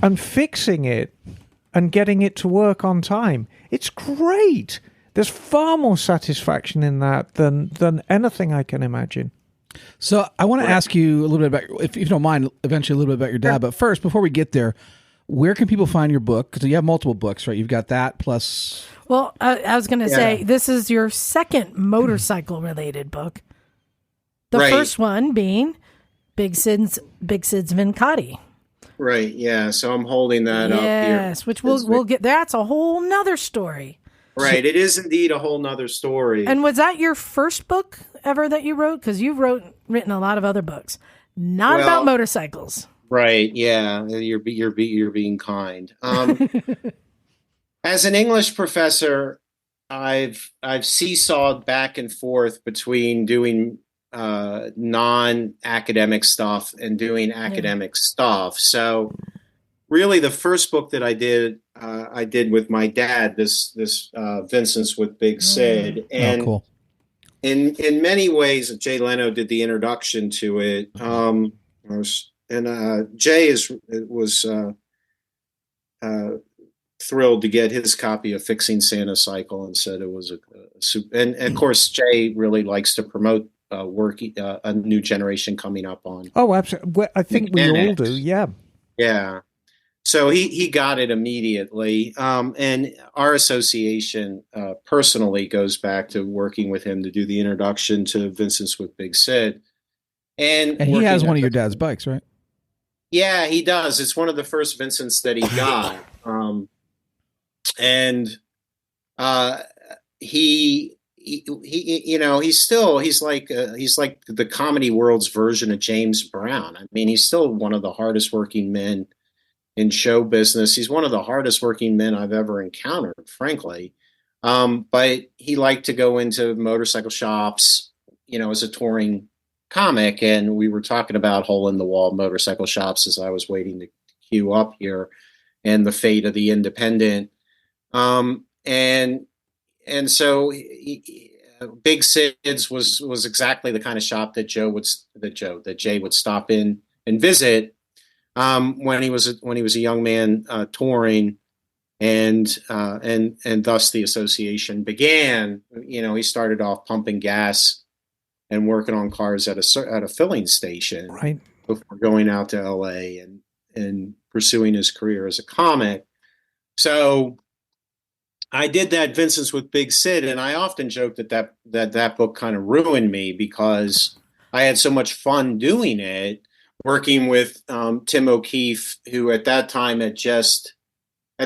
and fixing it and getting it to work on time. It's great. There's far more satisfaction in that than anything I can imagine. So I want to ask you a little bit about, if you don't mind, eventually a little bit about your dad. But first, before we get there, where can people find your book? Because you have multiple books, right? You've got that plus... Well, I was going to say, this is your second motorcycle-related book. The first one being Big Sid's Vincati. Right, yeah. So I'm holding that up here. Yes, which we'll get. That's a whole nother story. Right, it is indeed a whole nother story. And was that your first book ever that you wrote? Because you've written a lot of other books, not about motorcycles. Right, yeah. You're being kind. As an English professor, I've seesawed back and forth between doing non-academic stuff and doing academic stuff. So really the first book that I did with my dad, this Vincent's with Big Sid. And cool. in many ways, Jay Leno did the introduction to it. Jay was thrilled to get his copy of Fixing Santa's Cycle and said it was a super. And of course, Jay really likes to promote a new generation coming up on. Oh, absolutely. Well, I think we all do. Yeah. Yeah. So he got it immediately. And our association personally goes back to working with him to do the introduction to Vincent's with Big Sid. And he has one of your dad's bikes, right? Yeah, he does. It's one of the first Vincents that he got. He's like the comedy world's version of James Brown. I mean, he's still one of the hardest working men in show business. He's one of the hardest working men I've ever encountered, frankly. But he liked to go into motorcycle shops, as a touring comic. And we were talking about hole in the wall motorcycle shops as I was waiting to queue up here, and the fate of the independent. And so Big Sid's was exactly the kind of shop that Jay would stop in and visit when he was a young man touring, and thus the association began. He started off pumping gas and working on cars at a filling station, right, before going out to LA and pursuing his career as a comic. So I did that Vincent's with Big Sid, and I often joke that book kind of ruined me because I had so much fun doing it, working with Tim O'Keefe, who at that time at the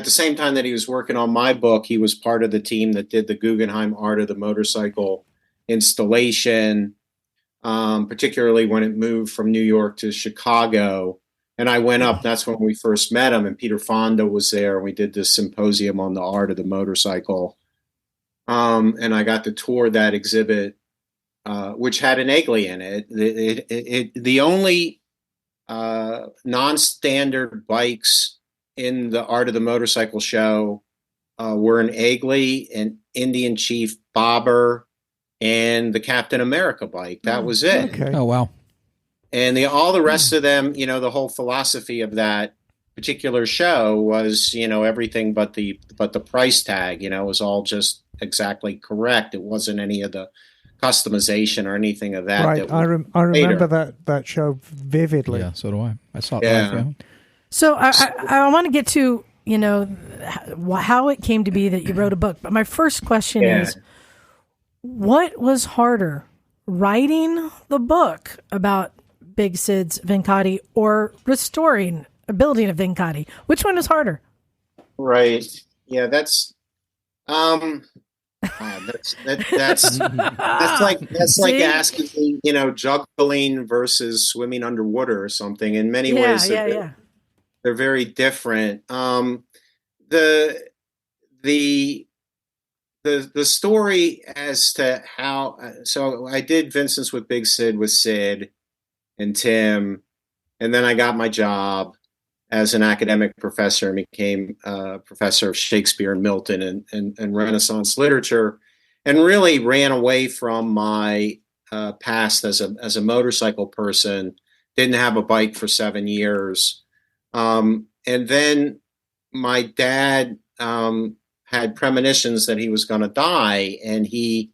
same time that he was working on my book, he was part of the team that did the Guggenheim Art of the Motorcycle installation, particularly when it moved from New York to Chicago. And I went up, that's when we first met him, and Peter Fonda was there, and we did this symposium on the art of the motorcycle. And I got to tour that exhibit, which had an Egley in it. The only non-standard bikes in the art of the motorcycle show were an Egley, an Indian Chief Bobber, and the Captain America bike. That was it. Okay. Oh, wow. And all the rest of them, the whole philosophy of that particular show was, everything but the price tag, was all just exactly correct. It wasn't any of the customization or anything of that. Right. I remember that show vividly. Yeah, so do I. I saw it live. Yeah. So I want to get to, how it came to be that you wrote a book. But my first question is, what was harder, writing the book about Big Sid's Vincati or building a Vincati? Which one is harder? Right. Yeah, that's that's like asking, juggling versus swimming underwater or something. In many ways, They're very different. The the the story as to how so I did Vincent's with Big Sid with Sid and Tim, and then I got my job as an academic professor and became a professor of Shakespeare and Milton and Renaissance literature, and really ran away from my past as a motorcycle person. Didn't have a bike for 7 years, and then my dad had premonitions that he was going to die, and he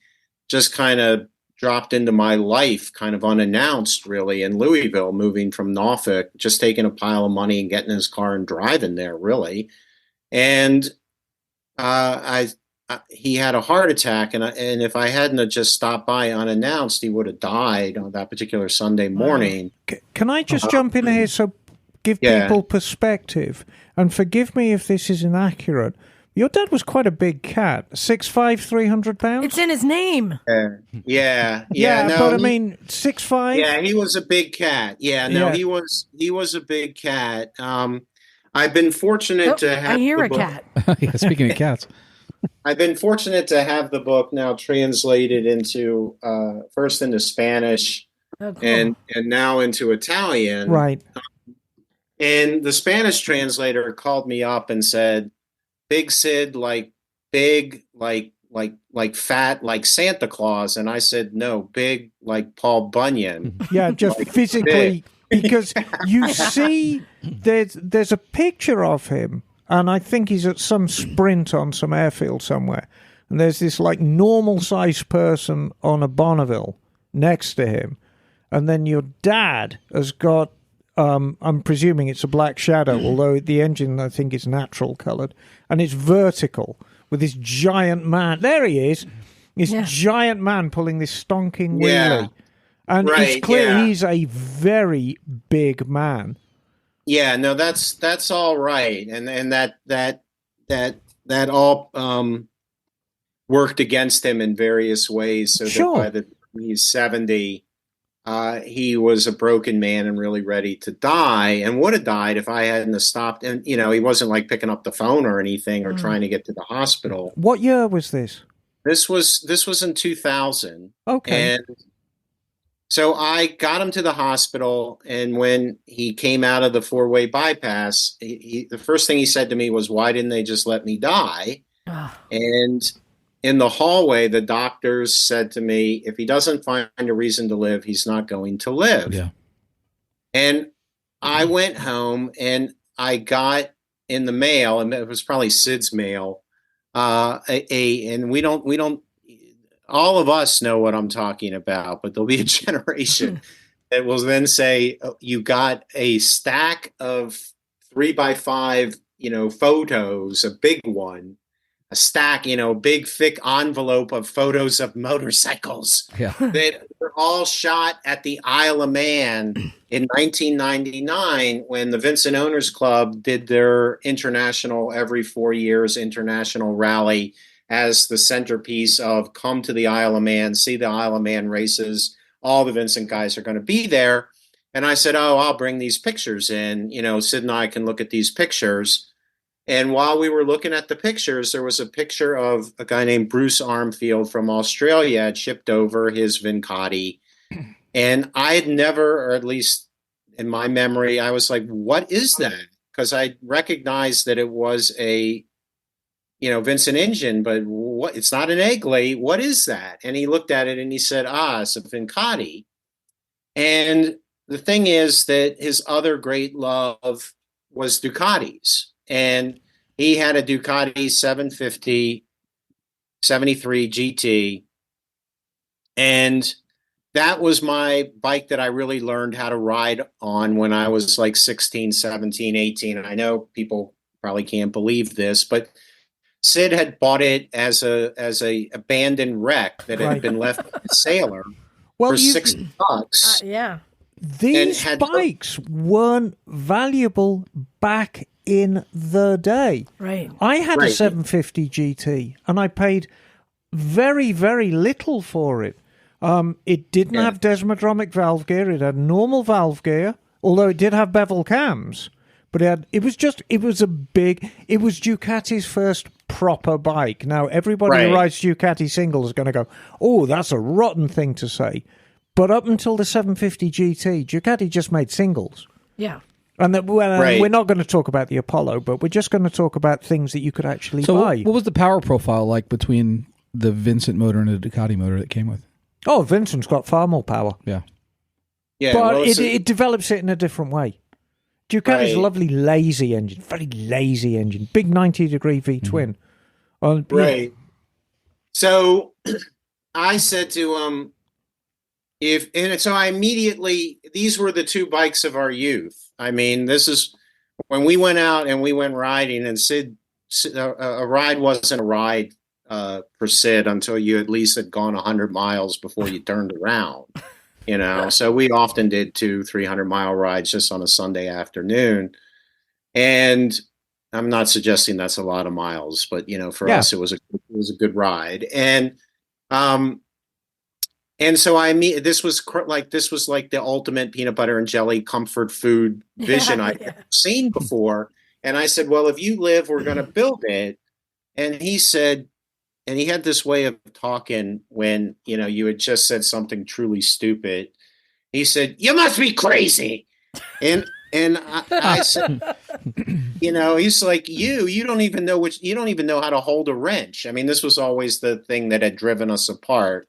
just kind of dropped into my life kind of unannounced, really, in Louisville, moving from Norfolk, just taking a pile of money and getting in his car and driving there, really. And he had a heart attack, and if I hadn't have just stopped by unannounced, he would have died on that particular Sunday morning. Can I just jump in here so give people perspective? And forgive me if this is inaccurate. Your dad was quite a big cat, 6'5", 300 pounds. It's in his name. Yeah. No, but I mean, 6'5". Yeah, he was a big cat. He was a big cat. I've been fortunate to have. I hear a book. cat. Yeah, speaking of cats, I've been fortunate to have the book now translated into first into Spanish and now into Italian. Right. And the Spanish translator called me up and said, "Big Sid, like big, like fat, like Santa Claus." And I said, "No, big, like Paul Bunyan." Yeah, just like physically, because you see, there's a picture of him, and I think he's at some sprint on some airfield somewhere, and there's this like normal sized person on a Bonneville next to him, and then your dad has got. I'm presuming it's a black shadow, although the engine, I think, is natural coloured. And it's vertical with this giant man. There he is. This giant man pulling this stonking wheelie. And it's clear he's a very big man. Yeah, no, that's all right. And that all worked against him in various ways. So that by the time he's 70... he was a broken man and really ready to die, and would have died if I hadn't have stopped. And he wasn't like picking up the phone or anything or trying to get to the hospital. What year was this? This was in 2000. Okay. And so I got him to the hospital, and when he came out of the four-way bypass, the first thing he said to me was, "Why didn't they just let me die?" And in the hallway, the doctors said to me, "If he doesn't find a reason to live, he's not going to live." Yeah. And I went home and I got in the mail, and it was probably Sid's mail, and we don't, all of us know what I'm talking about, but there'll be a generation that will then say, "You got a stack of 3x5, photos, a big one, a stack, big thick envelope of photos of motorcycles that were all shot at the Isle of Man in 1999 when the Vincent Owners Club did their international, every 4 years, international rally as the centerpiece of come to the Isle of Man, see the Isle of Man races. All the Vincent guys are going to be there." And I said, "Oh, I'll bring these pictures in. Sid and I can look at these pictures." And while we were looking at the pictures, there was a picture of a guy named Bruce Armfield from Australia had shipped over his Vincati. And I had never, or at least in my memory, I was like, "What is that?" Because I recognized that it was a, Vincent engine, but what? It's not an Eggley. What is that? And he looked at it and he said, "It's a Vincati." And the thing is that his other great love was Ducatis. And he had a Ducati 750 73 GT. And that was my bike that I really learned how to ride on when I was like 16, 17, 18. And I know people probably can't believe this, but Sid had bought it as a abandoned wreck that had been left by a sailor for $60. Yeah. These bikes weren't valuable back in the day. Right. I had a 750 GT and I paid very, very little for it. It didn't have desmodromic valve gear. It had normal valve gear, although it did have bevel cams. But it was Ducati's first proper bike. Now, everybody who Right. rides Ducati singles is going to go, oh, that's a rotten thing to say. But up until the 750 GT, Ducati just made singles. Yeah. And Right. we're not going to talk about the Apollo, but we're just going to talk about things that you could actually So buy. what was the power profile like between the Vincent motor and the Ducati motor that came with? Oh, Vincent's got far more power. Yeah. Yeah, But well, it develops it in a different way. Ducati's a Right. lovely, lazy engine, very lazy engine. Big 90-degree V-twin. Right. So I said to him, so I immediately, these were the two bikes of our youth. I mean, this is when we went out and we went riding, and a ride wasn't a ride for Sid until you at least had gone 100 miles before you turned around. So we often did 200-300 mile rides just on a Sunday afternoon. And I'm not suggesting that's a lot of miles, but for us, it was a good ride. And so this was like the ultimate peanut butter and jelly comfort food vision I'd ever seen before. And I said, well, if you live, we're going to build it. And he said, and he had this way of talking when, you had just said something truly stupid. He said, you must be crazy. And I said, he's like, you don't even know how to hold a wrench. I mean, this was always the thing that had driven us apart,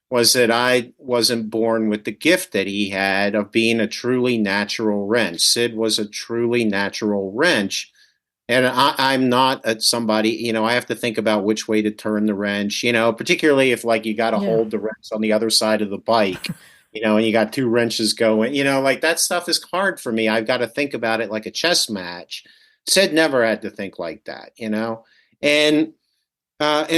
was that I wasn't born with the gift that he had of being a truly natural wrench. Sid was a truly natural wrench. And I'm not somebody, I have to think about which way to turn the wrench, particularly if like you got to hold the wrench on the other side of the bike, and you got two wrenches going, like that stuff is hard for me. I've got to think about it like a chess match. Sid never had to think like that, and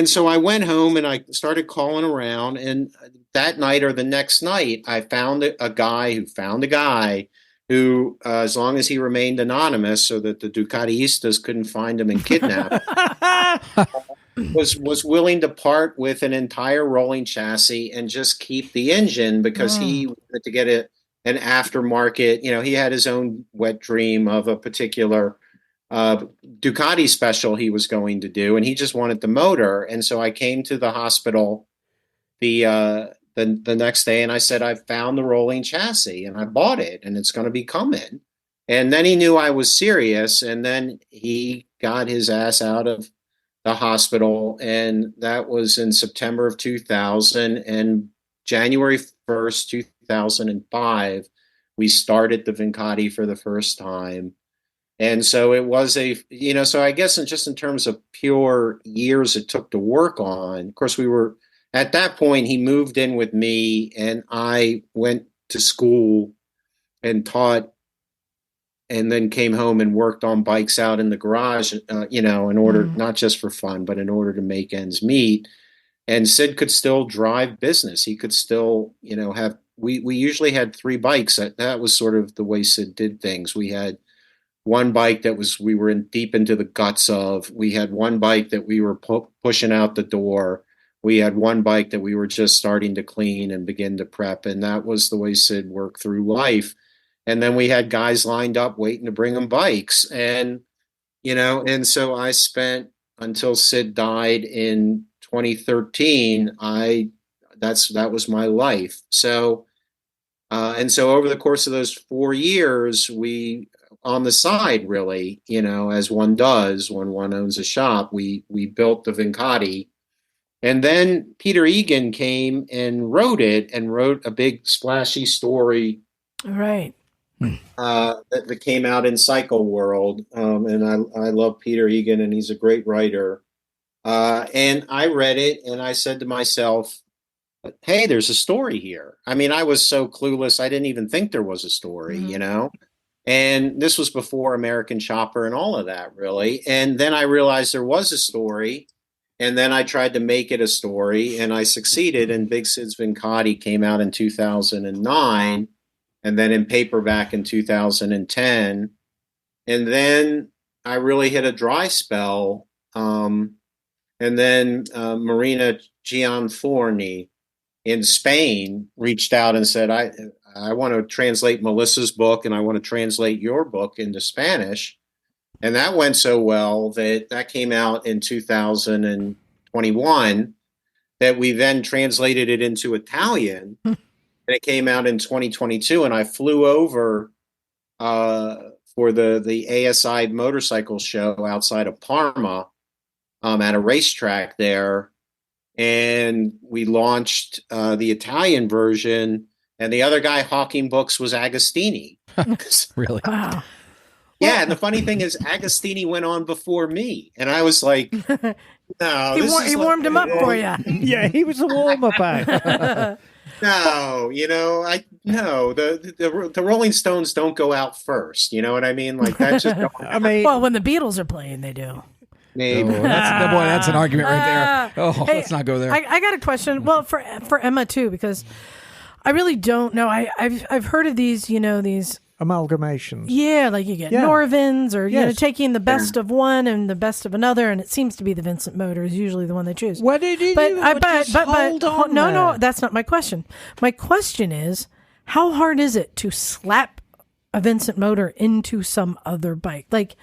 so I went home and I started calling around, and that night or the next night, I found a guy who found a guy who, as long as he remained anonymous so that the Ducatiistas couldn't find him and kidnap him, was willing to part with an entire rolling chassis and just keep the engine because he wanted to get an aftermarket. He had his own wet dream of a particular Ducati special he was going to do, and he just wanted the motor. And so I came to the hospital the next day, and I said, I found the rolling chassis and I bought it and it's going to be coming. And then he knew I was serious, and then he got his ass out of the hospital, and that was in September of 2000. And January 1st, 2005, we started the Vincati for the first time. And so it was so I guess in terms of pure years it took to work on, of course, at that point, he moved in with me, and I went to school and taught, and then came home and worked on bikes out in the garage, in order, not just for fun, but in order to make ends meet. And Sid could still drive business. He could still, we usually had 3 bikes. That was sort of the way Sid did things. We had one bike that we were deep into the guts of. We had one bike that we were pushing out the door. We had one bike that we were just starting to clean and begin to prep. And that was the way Sid worked through life. And then we had guys lined up waiting to bring him bikes. And, and so I spent until Sid died in 2013. That was my life. So, and so over the course of those 4 years, we, on the side, really, as one does when one owns a shop, we built the Vincati. And then Peter Egan came and wrote a big splashy story. Right. That came out in Cycle World. And I love Peter Egan, and he's a great writer. And I read it and I said to myself, hey, there's a story here. I mean, I was so clueless. I didn't even think there was a story, And this was before American Chopper and all of that, really. And then I realized there was a story. And then I tried to make it a story, and I succeeded. And Big Sid's Vincati came out in 2009, and then in paperback in 2010. And then I really hit a dry spell. And then Marina Gianforni in Spain reached out and said, I want to translate Melissa's book and I want to translate your book into Spanish. And that went so well that came out in 2021, that we then translated it into Italian. And it came out in 2022. And I flew over for the ASI motorcycle show outside of Parma, at a racetrack there. And we launched the Italian version. And the other guy hawking books was Agostini. Really? Wow. Yeah, and the funny thing is, Agostini went on before me, and I was like, "No, He warmed him up for you. Yeah, he was a warmer back. No, the Rolling Stones don't go out first. You know what I mean? Like that's just I mean, Well, when the Beatles are playing, they do. maybe. That's an argument right there. Oh, Hey, let's not go there. I got a question. Well, for Emma too, because I really don't know. I've heard of these, these. amalgamations. Yeah, like you get Yeah. Norvins, or Yes. taking the best of one and the best of another, and it seems to be the Vincent motor is usually the one they choose. What did you But do? but Hold on no, there. that's not my question. My question is, how hard is it to slap a Vincent motor into some other bike? Like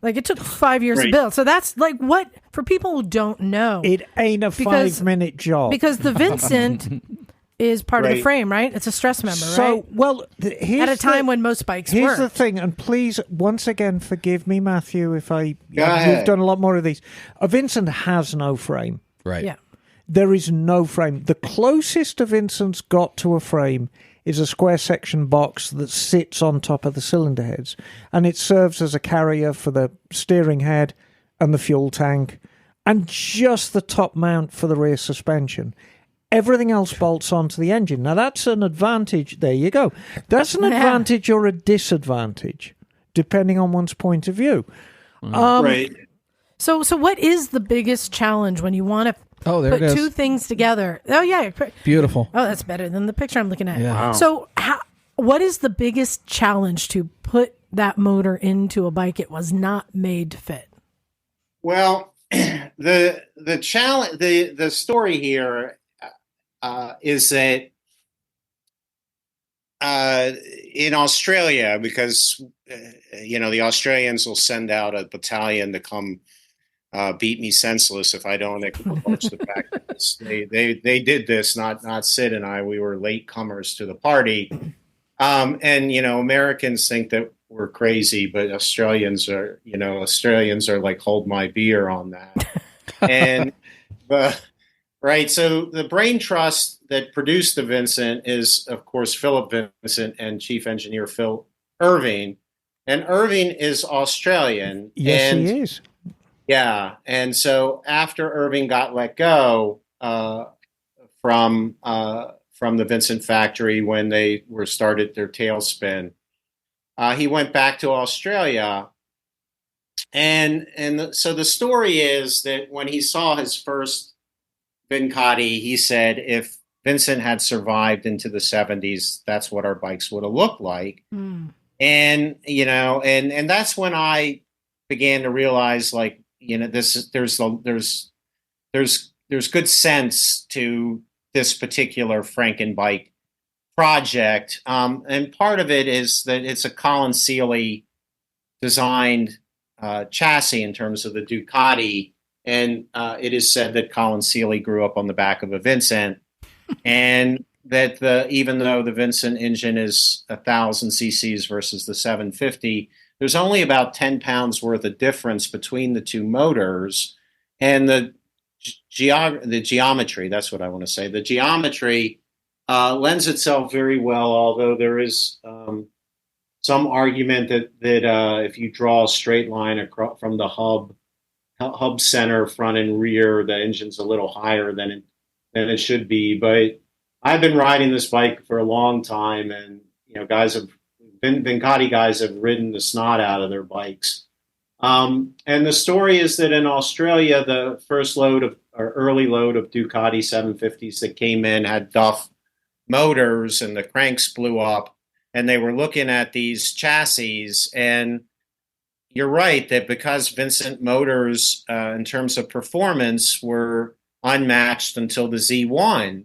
it took 5 years to Right. build. So that's like what, for people who don't know, It ain't a Because- 5-minute job. because the Vincent is part of the Right. frame, right? It's a stress member, So, right? well, here's At a time the, when most bikes here's were. the thing, and please, once again, forgive me, Matthew, if Go you've ahead. done a lot more of these. A Vincent has no frame. Right. Yeah. There is no frame. The closest a Vincent's got to a frame is a square section box that sits on top of the cylinder heads, and it serves as a carrier for the steering head and the fuel tank, and just the top mount for the rear suspension. Everything else bolts onto the engine. Now, that's an advantage. There you go. That's an Yeah. advantage or a disadvantage, depending on one's point of view. Right. So what is the biggest challenge when you want to Oh, there put it is. two things together? Oh, yeah. Beautiful. Oh, that's better than the picture I'm looking at. Yeah. Wow. So what is the biggest challenge to put that motor into a bike it was not made to fit? Well, the challenge, the story here is that in Australia, because the Australians will send out a battalion to come beat me senseless if I don't approach the practice. They did this, not Sid and I. We were late comers to the party, and Americans think that we're crazy, but Australians are like, hold my beer on that. And right, so the brain trust that produced the Vincent is, of course, Philip Vincent and Chief Engineer Phil Irving, and Irving is Australian. Yes, and, he is. Yeah, and so after Irving got let go from the Vincent factory when they were started their tailspin, he went back to Australia, and so the story is that when he saw his first Vincati, he said, if Vincent had survived into the 70s, that's what our bikes would have looked like. Mm. And and that's when I began to realize, like, there's good sense to this particular Frankenbike project, and part of it is that it's a Colin Sealy designed chassis in terms of the Ducati, and it is said that Colin Sealy grew up on the back of a Vincent, and that even though the Vincent engine is 1,000 cc's versus the 750, there's only about 10 pounds worth of difference between the two motors, and the geometry. That's what I want to say. The geometry lends itself very well, although there is some argument that if you draw a straight line across from the hub center, front and rear, the engine's a little higher than it should be. But I've been riding this bike for a long time, and Vincati guys have ridden the snot out of their bikes. And the story is that in Australia, the first early load of Ducati 750s that came in had Duff motors, and the cranks blew up, and they were looking at these chassis. And you're right that because Vincent motors, in terms of performance, were unmatched until the Z1,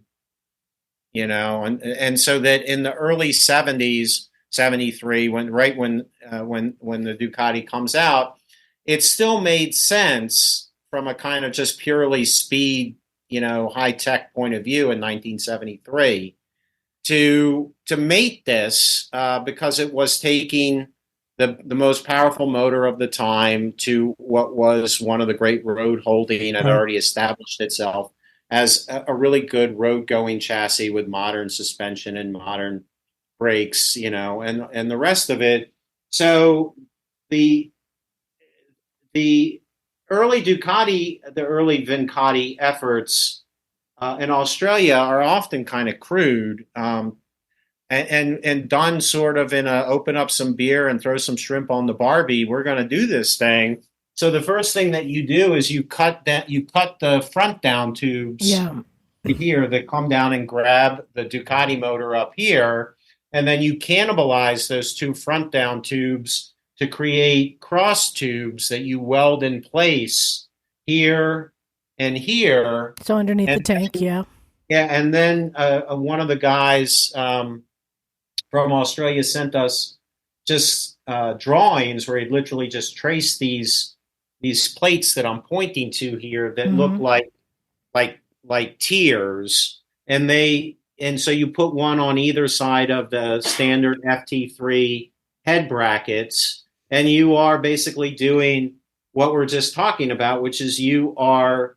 and so that in the early 70s, 73, when the Ducati comes out, it still made sense from a kind of just purely speed, high tech point of view in 1973 to mate this because it was taking the most powerful motor of the time to what was one of the great road holding and already established itself as a really good road going chassis with modern suspension and modern brakes, and the rest of it. So the early Vincati efforts in Australia are often kind of crude. And done sort of in a open up some beer and throw some shrimp on the Barbie. We're going to do this thing. So the first thing that you do is you cut the front down tubes here that come down and grab the Ducati motor up here, and then you cannibalize those two front down tubes to create cross tubes that you weld in place here and here. So underneath the tank, yeah. Yeah, and then one of the guys from Australia sent us just drawings where he'd literally just traced these plates that I'm pointing to here that look like tiers, and so you put one on either side of the standard FT3 head brackets, and you are basically doing what we're just talking about, which is you are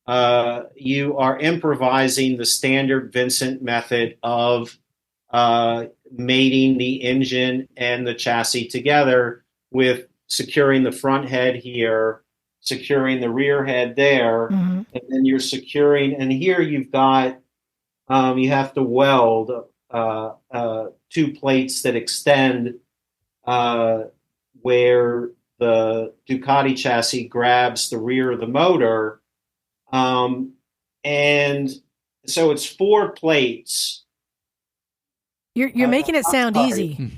improvising the standard Vincent method of mating the engine and the chassis together with securing the front head here, securing the rear head there, and then you're securing. And here you've got you have to weld two plates that extend where the Ducati chassis grabs the rear of the motor. And so it's 4 plates. You're making it sound easy.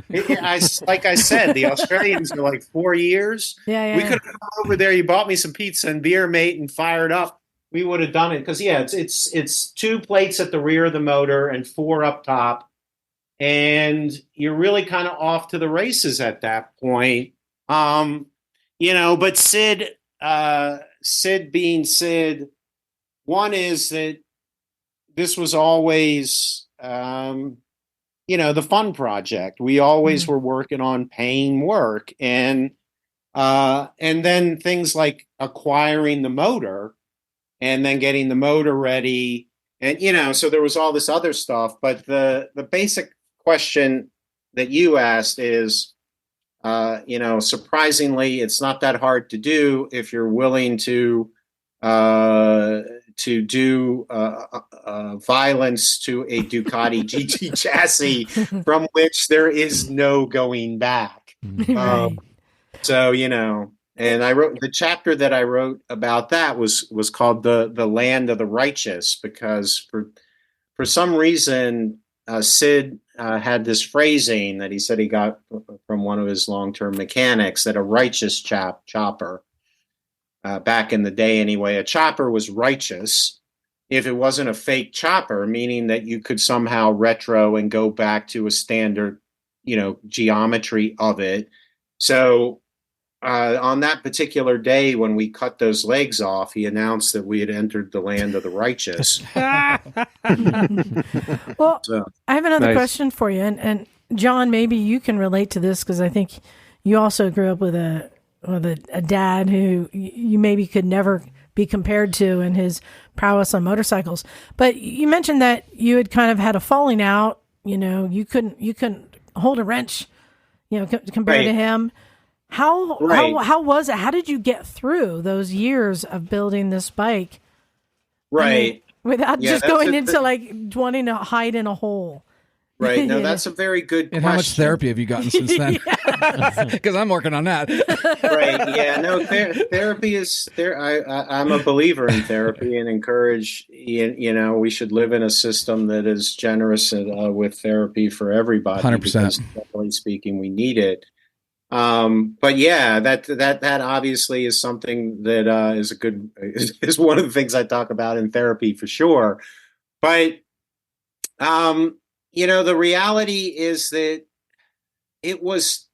Like I said, the Australians are like 4 years. Yeah. We could have come over there. You bought me some pizza and beer, mate, and fired up. We would have done it because it's 2 plates at the rear of the motor and 4 up top, and you're really kind of off to the races at that point. But Sid being Sid, one is that this was always, the fun project. We always were working on paying work, and then things like acquiring the motor and then getting the motor ready. And, so there was all this other stuff, but the basic question that you asked is, surprisingly, it's not that hard to do if you're willing to do violence to a Ducati GT chassis from which there is no going back. Right. So, and I wrote the chapter that I wrote about that was called the Land of the Righteous, because for some reason Sid had this phrasing that he said he got from one of his long-term mechanics, that a righteous chopper, back in the day anyway, a chopper was righteous if it wasn't a fake chopper, meaning that you could somehow retro and go back to a standard, geometry of it. So on that particular day when we cut those legs off, he announced that we had entered the land of the righteous. Well, I have another question for you, and John, maybe you can relate to this, because I think you also grew up with a dad who you maybe could never be compared to in his prowess on motorcycles. But you mentioned that you had kind of had a falling out. You couldn't hold a wrench, compared to him. How was it? How did you get through those years of building this bike? Right. Without just going into wanting to hide in a hole. Right. No, that's a very good question. And how much therapy have you gotten since then? Because I'm working on that. Right. Yeah. No, therapy is there. I'm a believer in therapy and encourage, we should live in a system that is generous with therapy for everybody. 100%. Generally speaking, we need it. But yeah, that obviously is something that is one of the things I talk about in therapy for sure. But The reality is that it was,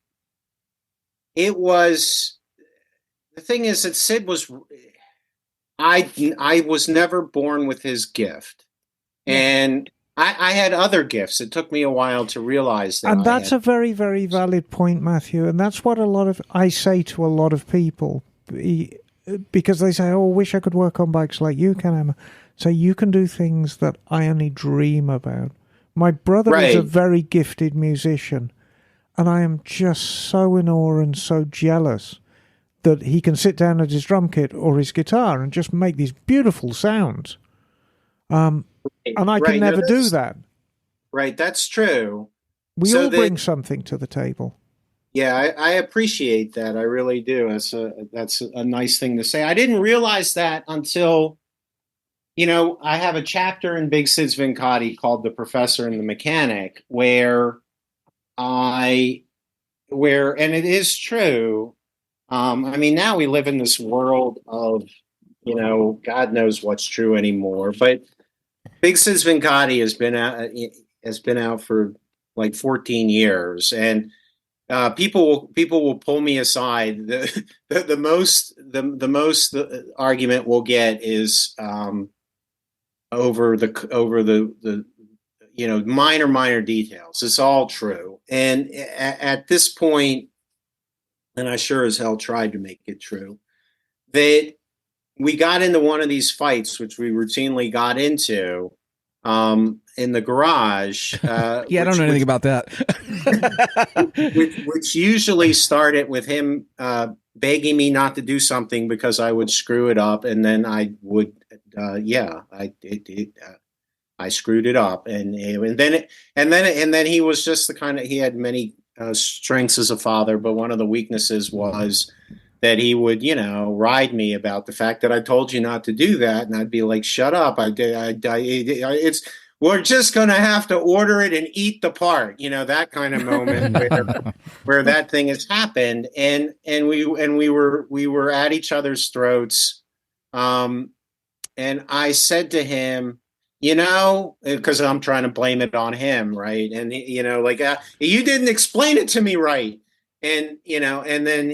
the thing is that I was never born with his gift. And I had other gifts. It took me a while to realize that. And that's a very, very valid point, Matthew. And that's what I say to a lot of people, because they say, "Oh, I wish I could work on bikes like you can, Emma." So you can do things that I only dream about. My brother is a very gifted musician, and I am just so in awe and so jealous that he can sit down at his drum kit or his guitar and just make these beautiful sounds. And I can never do that. Right, that's true. We all bring something to the table. Yeah, I appreciate that. I really do. That's a nice thing to say. I didn't realize that until, I have a chapter in Big Sid's Vincati called "The Professor and the Mechanic," where and it is true. Now we live in this world of, God knows what's true anymore. But Big Sid's Vincati has been out for like 14 years, and people will pull me aside. The most argument we'll get is over the minor details. It's all true, and at this point, and I sure as hell tried to make it true, that we got into one of these fights, which we routinely got into in the garage. I don't know anything about that. which usually started with him begging me not to do something because I would screw it up, and then I would, I screwed it up, and then he was just the kind of, he had many strengths as a father, but one of the weaknesses was that he would, ride me about the fact that I told you not to do that, and I'd be like, "Shut up! We're just going to have to order it and eat the part," that kind of moment where that thing has happened, and we were at each other's throats, and I said to him, because I'm trying to blame it on him, right? And you didn't explain it to me right, and and then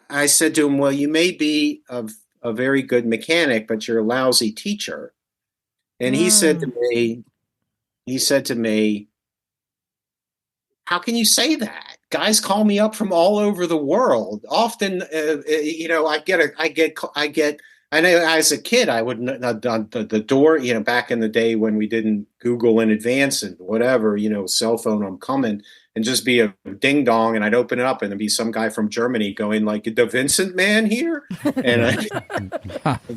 I said to him, "Well, you may be a very good mechanic, but you're a lousy teacher." And he said to me, "How can you say that? Guys call me up from all over the world. Often, I know as a kid, I would the door, back in the day when we didn't Google in advance and whatever, cell phone, I'm coming, and just be a ding dong, and I'd open it up and there'd be some guy from Germany going like, 'The Vincent man here?' And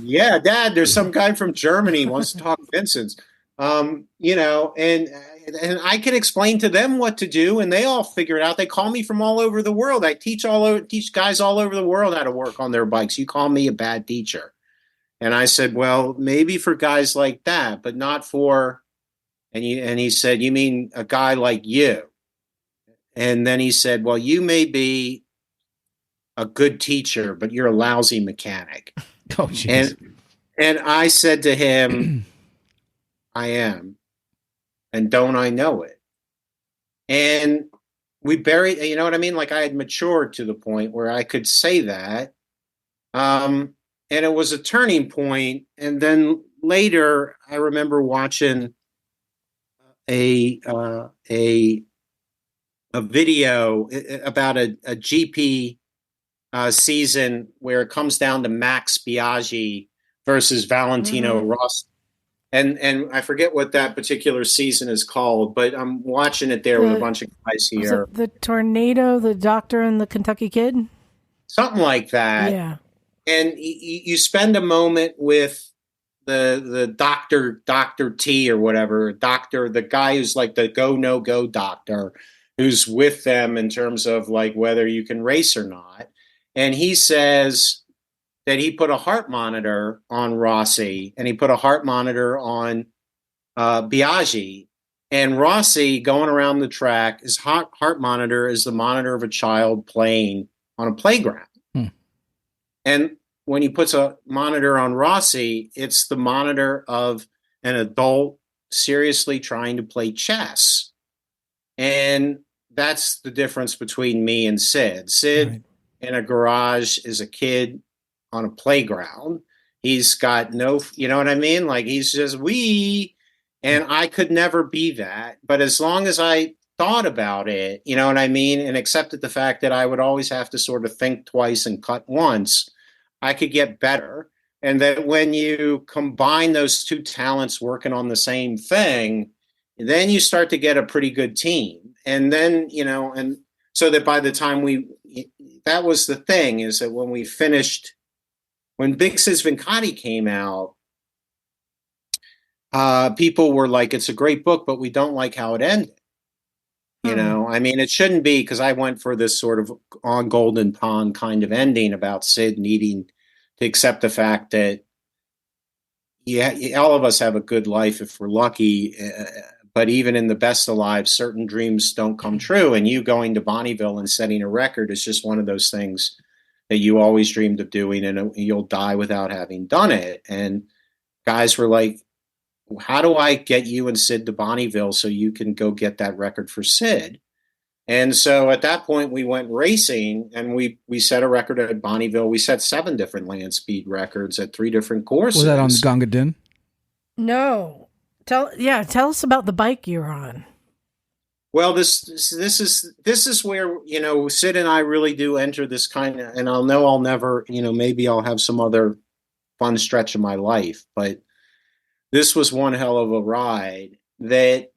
yeah, Dad, there's some guy from Germany wants to talk Vincent's, and I can explain to them what to do, and they all figure it out. They call me from all over the world. I teach guys all over the world how to work on their bikes. You call me a bad teacher." And I said, "Well, maybe for guys like that, but not for," and he said, "You mean a guy like you?" And then he said, "Well, you may be a good teacher, but you're a lousy mechanic." Oh, jeez. And I said to him, "I am. And don't I know it?" And we buried, you know what I mean? Like, I had matured to the point where I could say that. And it was a turning point. And then later, I remember watching a video about a GP season where it comes down to Max Biaggi versus Valentino Rossi. And I forget what that particular season is called, but I'm watching it there with a bunch of guys here. The Tornado, the Doctor, and the Kentucky Kid? Something like that. Yeah. And you spend a moment with the Dr. T or whatever, the guy who's like the go, no go doctor, who's with them in terms of like whether you can race or not. And he says that he put a heart monitor on Rossi and he put a heart monitor on Biaggi. And Rossi, going around the track, his heart monitor is the monitor of a child playing on a playground. And when he puts a monitor on Rossi, it's the monitor of an adult seriously trying to play chess. And that's the difference between me and Sid. Sid Right. in a garage is a kid on a playground. He's got no, you know what I mean? Like he's just wee. And I could never be that. But as long as I thought about it, you know what I mean? And accepted the fact that I would always have to sort of think twice and cut once, I could get better. And that when you combine those two talents working on the same thing, then you start to get a pretty good team. And then, you know, and so that by the time that was the thing, is that when we finished, when Big Sis Vincati came out, people were like, it's a great book, but we don't like how it ended. You know, I mean, it shouldn't be, because I went for this sort of on Golden Pond kind of ending about Sid needing to accept the fact that, yeah, all of us have a good life if we're lucky. But even in the best of lives, certain dreams don't come true. And you going to Bonneville and setting a record is just one of those things that you always dreamed of doing, and you'll die without having done it. And guys were like, how do I get you and Sid to Bonneville so you can go get that record for Sid? And so at that point, we went racing, and we set a record at Bonneville. We set 7 different land speed records at 3 different courses. Was that on Gunga Din? No. Tell us about the bike you were on. Well, this is where, you know, Sid and I really do enter this kind of, and I'll never, you know, maybe I'll have some other fun stretch of my life, but this was one hell of a ride. That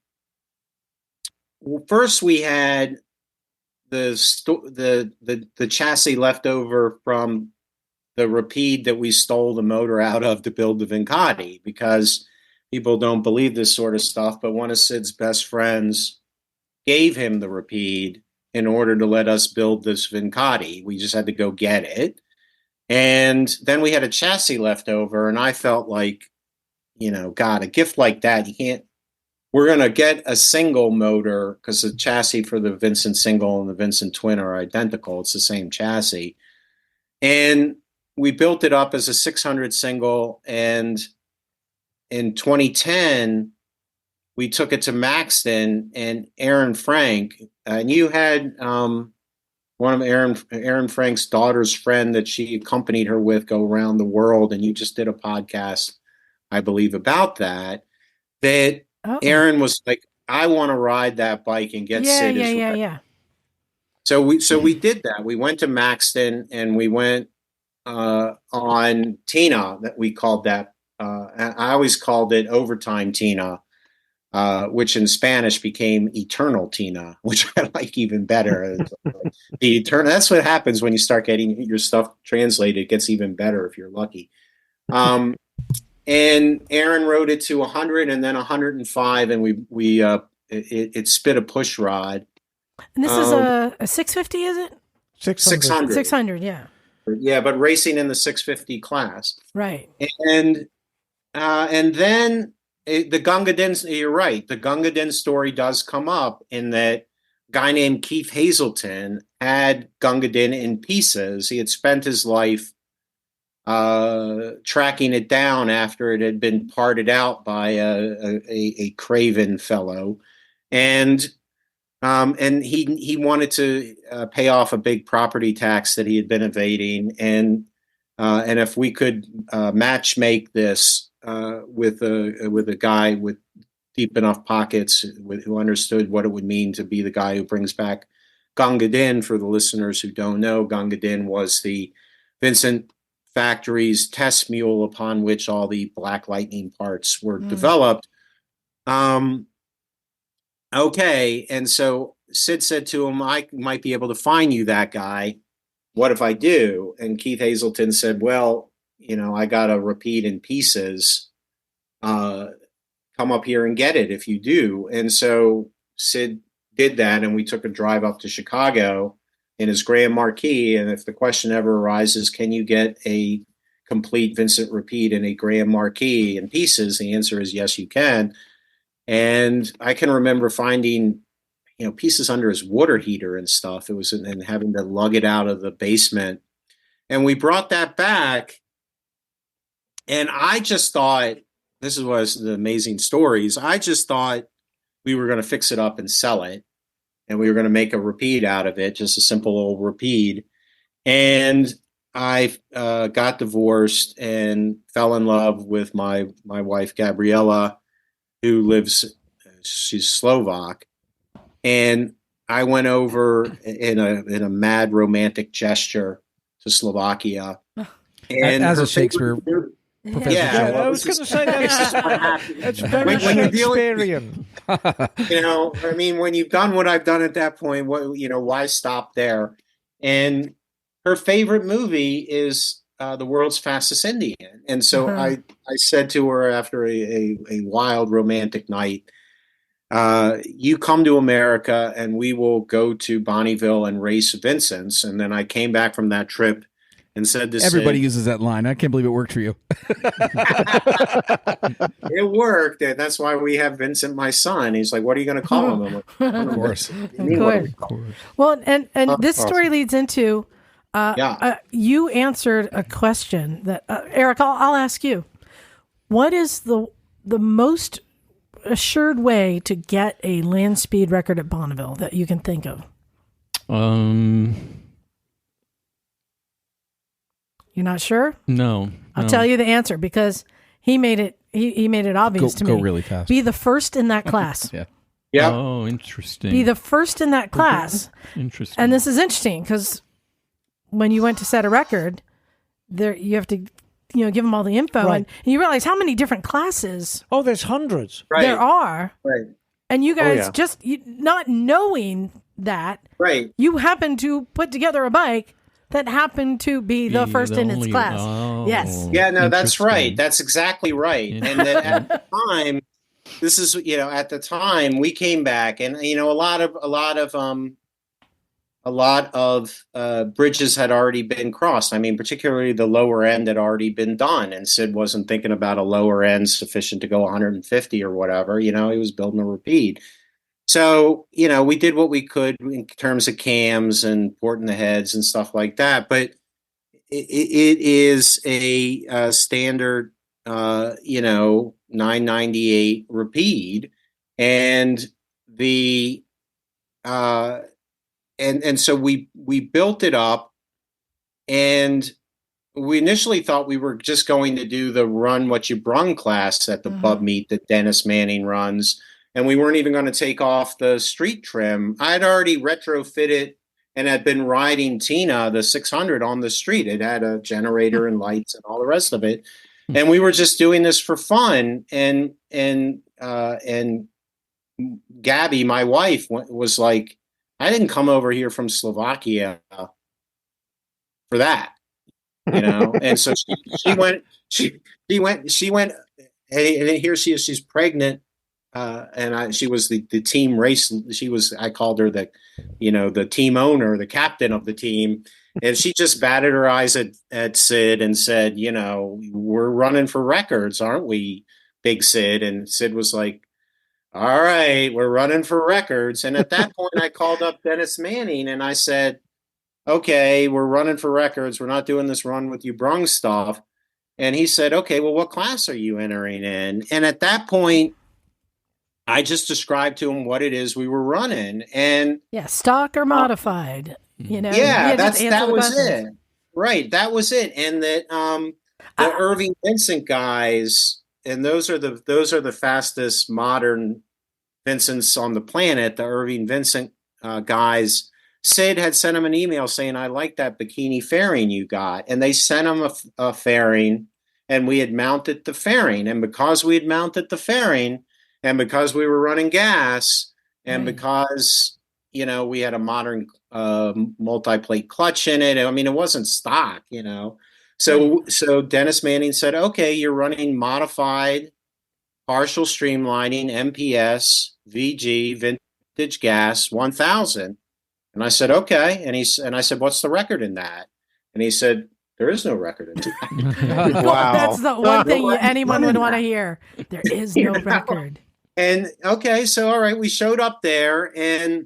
first we had the chassis left over from the Rapide that we stole the motor out of to build the Vincati, because people don't believe this sort of stuff, but one of Sid's best friends gave him the Rapide in order to let us build this Vincati. We just had to go get it. And then we had a chassis left over, and I felt like, you know, God, a gift like that, you can't, we're going to get a single motor, because the chassis for the Vincent single and the Vincent twin are identical. It's the same chassis. And we built it up as a 600 single. And in 2010, we took it to Maxton, and Aaron Frank, and you had one of Aaron Frank's daughter's friend that she accompanied her with go around the world, and you just did a podcast, I believe, about that. Aaron was like, I want to ride that bike and get Sid. Yeah. So we did that. We went to Maxton, and we went on Tina, that we called that. I always called it Overtime Tina, which in Spanish became Eternal Tina, which I like even better. The eternal. That's what happens when you start getting your stuff translated. It gets even better if you're lucky. And Aaron rode it to 100 and then 105, and it spit a push rod. And this is a 650, is it? 600. 600, yeah. Yeah, but racing in the 650 class. Right. And then the Gunga Din, you're right. The Gunga Din story does come up, in that a guy named Keith Hazelton had Gunga Din in pieces. He had spent his life tracking it down after it had been parted out by a craven fellow, and he wanted to pay off a big property tax that he had been evading, and if we could match make this with a guy with deep enough pockets who understood what it would mean to be the guy who brings back Gunga Din. For the listeners who don't know, Gunga Din was the Vincent factory's test mule upon which all the Black Lightning parts were developed. Okay, and so Sid said to him, I might be able to find you that guy. What if I do? And Keith Hazelton said, well, you know, I got a Rapide in pieces. Come up here and get it if you do. And so Sid did that, and we took a drive up to Chicago in his Grand Marquis. And if the question ever arises, can you get a complete Vincent Rapide in a Grand Marquis in pieces? The answer is yes, you can. And I can remember finding, you know, pieces under his water heater and stuff. It was, and having to lug it out of the basement. And we brought that back. And I just thought this is was the amazing stories. I just thought we were going to fix it up and sell it, and we were going to make a repeat out of it, just a simple old repeat. And I got divorced and fell in love with my wife Gabriella, who lives. She's Slovak, and I went over in a mad romantic gesture to Slovakia. And as her a Shakespeare favorite- professor. Yeah, I was going to say that's very When you're dealing- Shakespearean. I mean, when you've done what I've done at that point, why stop there? And her favorite movie is The World's Fastest Indian. And so I said to her after a wild romantic night, you come to America and we will go to Bonneville and race Vincent's. And then I came back from that trip and said to Everybody Sid, uses that line. I can't believe it worked for you. it worked. And that's why we have Vincent, my son. He's like, what are you going to call him? I'm like, Of course. Well, and this story leads into you answered a question that Eric, I'll ask you. What is the most assured way to get a land speed record at Bonneville that you can think of? You're not sure? No. I'll tell you the answer because he made it. He made it obvious to me. Go really fast. Be the first in that class. Yeah. Yeah. Oh, interesting. Be the first in that class. Interesting. And this is interesting because when you went to set a record, there you have to, give them all the info, Right. and you realize how many different classes Oh, there's hundreds. Right. there are, Right. and you guys yeah. not knowing that Right. you happen to put together a bike that happened to be the first in its only- class. Oh, Yes. Yeah, no, that's interesting. right. That's exactly right. And then at the time, this is at the time we came back, and a lot of bridges had already been crossed. I mean, particularly the lower end had already been done, and Sid wasn't thinking about a lower end sufficient to go 150 or whatever. He was building a repeat. So, we did what we could in terms of cams and porting the heads and stuff like that. But it is a standard, 998 repeat, and and so we built it up, and we initially thought we were just going to do the run what you brung class at the pub meet that Dennis Manning runs. And we weren't even going to take off the street trim. I'd already retrofitted and had been riding Tina, the 600, on the street. It had a generator and lights and all the rest of it. And we were just doing this for fun. And Gabby, my wife, was like, I didn't come over here from Slovakia for that, And so she went, hey, and here she is, she's pregnant. And she was the team race. I called her the team owner, the captain of the team. And she just batted her eyes at Sid and said, we're running for records, aren't we, Big Sid? And Sid was like, all right, we're running for records. And at that point, I called up Dennis Manning and I said, okay, we're running for records. We're not doing this run with you brung stuff. And he said, okay, well, what class are you entering in? And at that point, I just described to him what it is we were running, and stock or modified, Yeah, that was it. Right, that was it, and that the Irving Vincent guys, and those are the fastest modern Vincents on the planet. The Irving Vincent guys. Sid had sent him an email saying, "I like that bikini fairing you got," and they sent him a fairing, and we had mounted the fairing, and because we had mounted the fairing. And because we were running gas, and because we had a modern multi-plate clutch in it. I mean, it wasn't stock, So Dennis Manning said, "Okay, you're running modified, partial streamlining, MPS, VG, vintage gas, 1000." And I said, "Okay." And I said, "What's the record in that?" And he said, "There is no record in that." Wow. That's the one thing anyone would want to hear. There is no record. And okay, so all right, we showed up there, and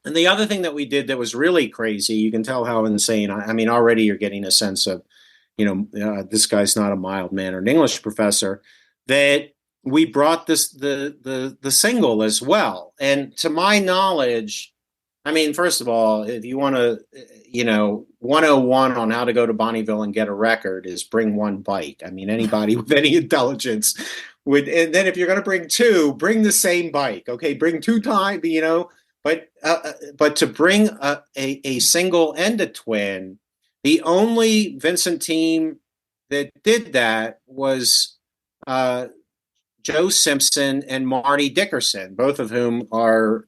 the other thing that we did that was really crazy, you can tell how insane. I mean, already you're getting a sense of, this guy's not a mild-mannered English professor. that we brought the single as well. And to my knowledge, I mean, first of all, if you want to, 101 on how to go to Bonneville and get a record is bring one bike. I mean, anybody with any intelligence would. And then if you're going to bring two, bring the same bike. Okay, bring two times, but to bring a single and a twin, the only Vincent team that did that was Joe Simpson and Marty Dickerson, both of whom are,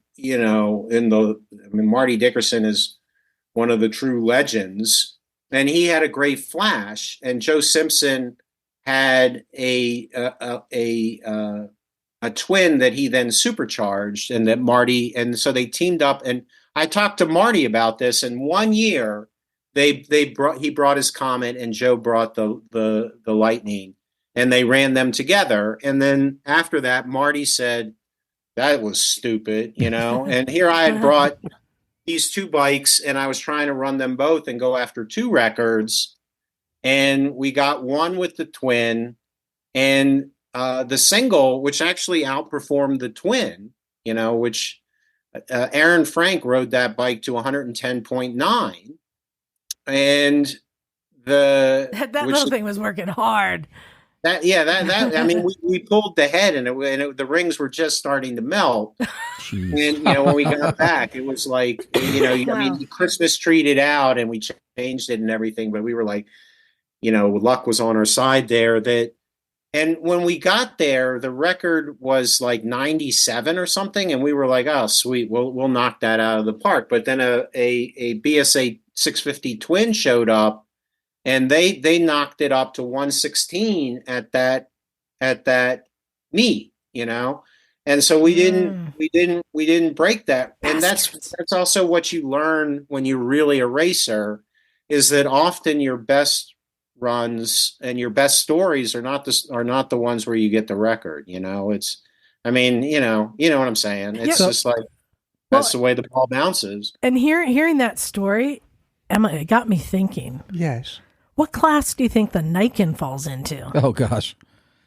Marty Dickerson is one of the true legends, and he had a great flash, and Joe Simpson had a twin that he then supercharged, and that Marty, and so they teamed up. And I talked to Marty about this, and 1 year he brought his Comet and Joe brought the Lightning, and they ran them together. And then after that, Marty said, that was stupid, and here I had brought these two bikes and I was trying to run them both and go after two records. And we got one with the twin, and the single, which actually outperformed the twin, which Aaron Frank rode that bike to 110.9. And that little thing was working hard. I mean, we pulled the head, and the rings were just starting to melt. Jeez. And when we got back, it was like, I mean, the Christmas treated out, and we changed it and everything, but we were like, luck was on our side there. And when we got there, the record was like 97 or something, and we were like, oh, sweet, we'll knock that out of the park. But then a BSA 650 twin showed up. And they knocked it up to 116 at that meet, and so we didn't break that. And that's also what you learn when you're really a racer, is that often your best runs and your best stories are not the ones where you get the record. It's, I mean, you know what I'm saying. It's just like that's the way the ball bounces. And hearing that story, Emma, it got me thinking. Yes. What class do you think the Niken falls into? Oh, gosh.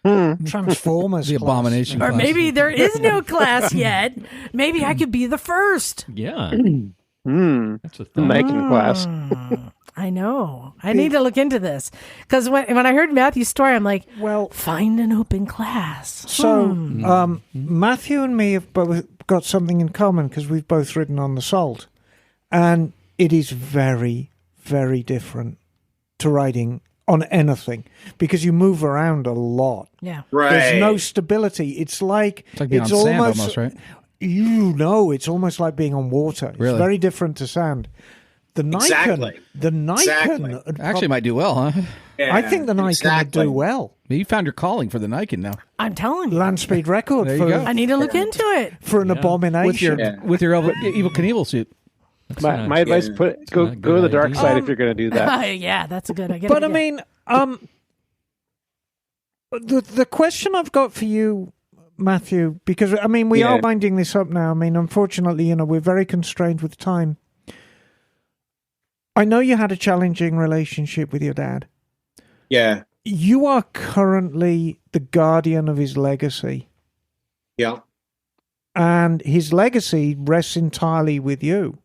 Transformers. The abomination Or class. maybe there is no class yet. Maybe I could be the first. Yeah. That's a thought. Niken class. I know. I need to look into this. Because when I heard Matthew's story, I'm like, well, find an open class. So Matthew and me have both got something in common, because we've both ridden on the Salt. And it is very, very different to riding on anything, because you move around a lot. Yeah. Right. There's no stability. It's like being on sand almost, right? It's almost like being on water. It's Really? very different to sand. The Niken Actually might do well, huh? Yeah, I think the Niken would do well. You found your calling for the Niken now. I'm telling you. Land speed record There you go. I need to look into it. for an abomination. With your Evil Knievel suit. My advice: go to the dark side if you're going to do that. Yeah, that's a good idea. But I mean, the question I've got for you, Matthew, because I mean we are winding this up now. I mean, unfortunately, we're very constrained with time. I know you had a challenging relationship with your dad. Yeah. You are currently the guardian of his legacy. Yeah. And his legacy rests entirely with you.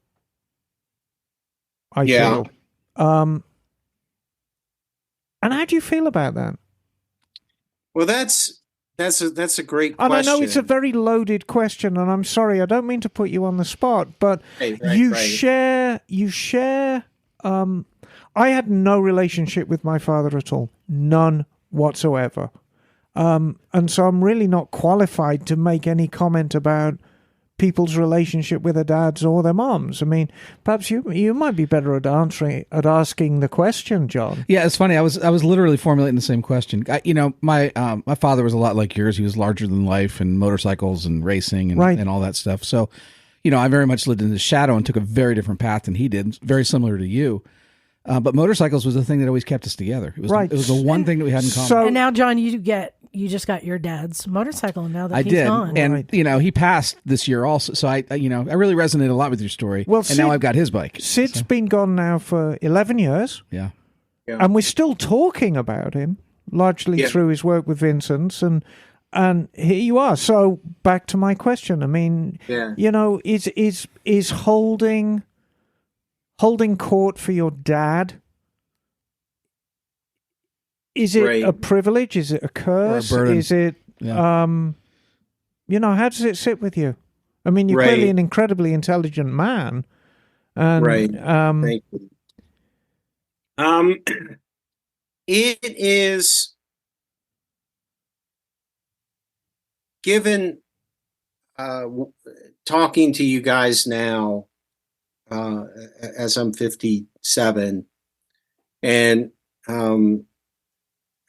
I feel. And how do you feel about that? Well, that's a great question. And I know it's a very loaded question, and I'm sorry, I don't mean to put you on the spot, but you share. I had no relationship with my father at all, none whatsoever, and so I'm really not qualified to make any comment about people's relationship with their dads or their moms. I mean, perhaps you might be better at asking the question, John. Yeah, it's funny. I was literally formulating the same question. My father was a lot like yours. He was larger than life and motorcycles and racing and all that stuff. So, I very much lived in the shadow and took a very different path than he did. Very similar to you. But motorcycles was the thing that always kept us together. It was the one thing that we had in common. And now, John, you just got your dad's motorcycle now that he's did. gone. And he passed this year also. So I really resonate a lot with your story. Well, now I've got his bike. Sid's been gone now for 11 years. Yeah. And we're still talking about him. largely through his work with Vincent, and here you are. So back to my question. I mean, is holding court for your dad? Is it a privilege? Is it a curse? Or a burden? Is it, how does it sit with you? I mean, you're clearly an incredibly intelligent man. And, Thank you. It is, given talking to you guys now, as I'm 57, and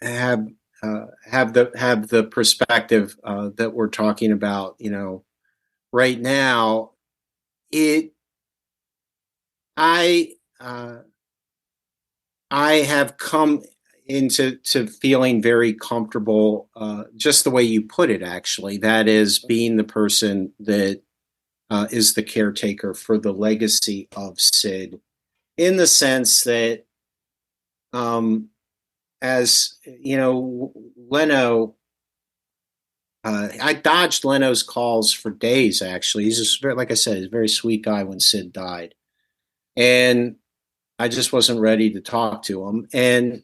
have the perspective that we're talking about, right now, I have come into feeling very comfortable, just the way you put it, actually. That is, being the person that is the caretaker for the legacy of Sid, in the sense that, as Leno, I dodged Leno's calls for days, actually. He's just like I said, he's a very sweet guy when Sid died. And I just wasn't ready to talk to him. And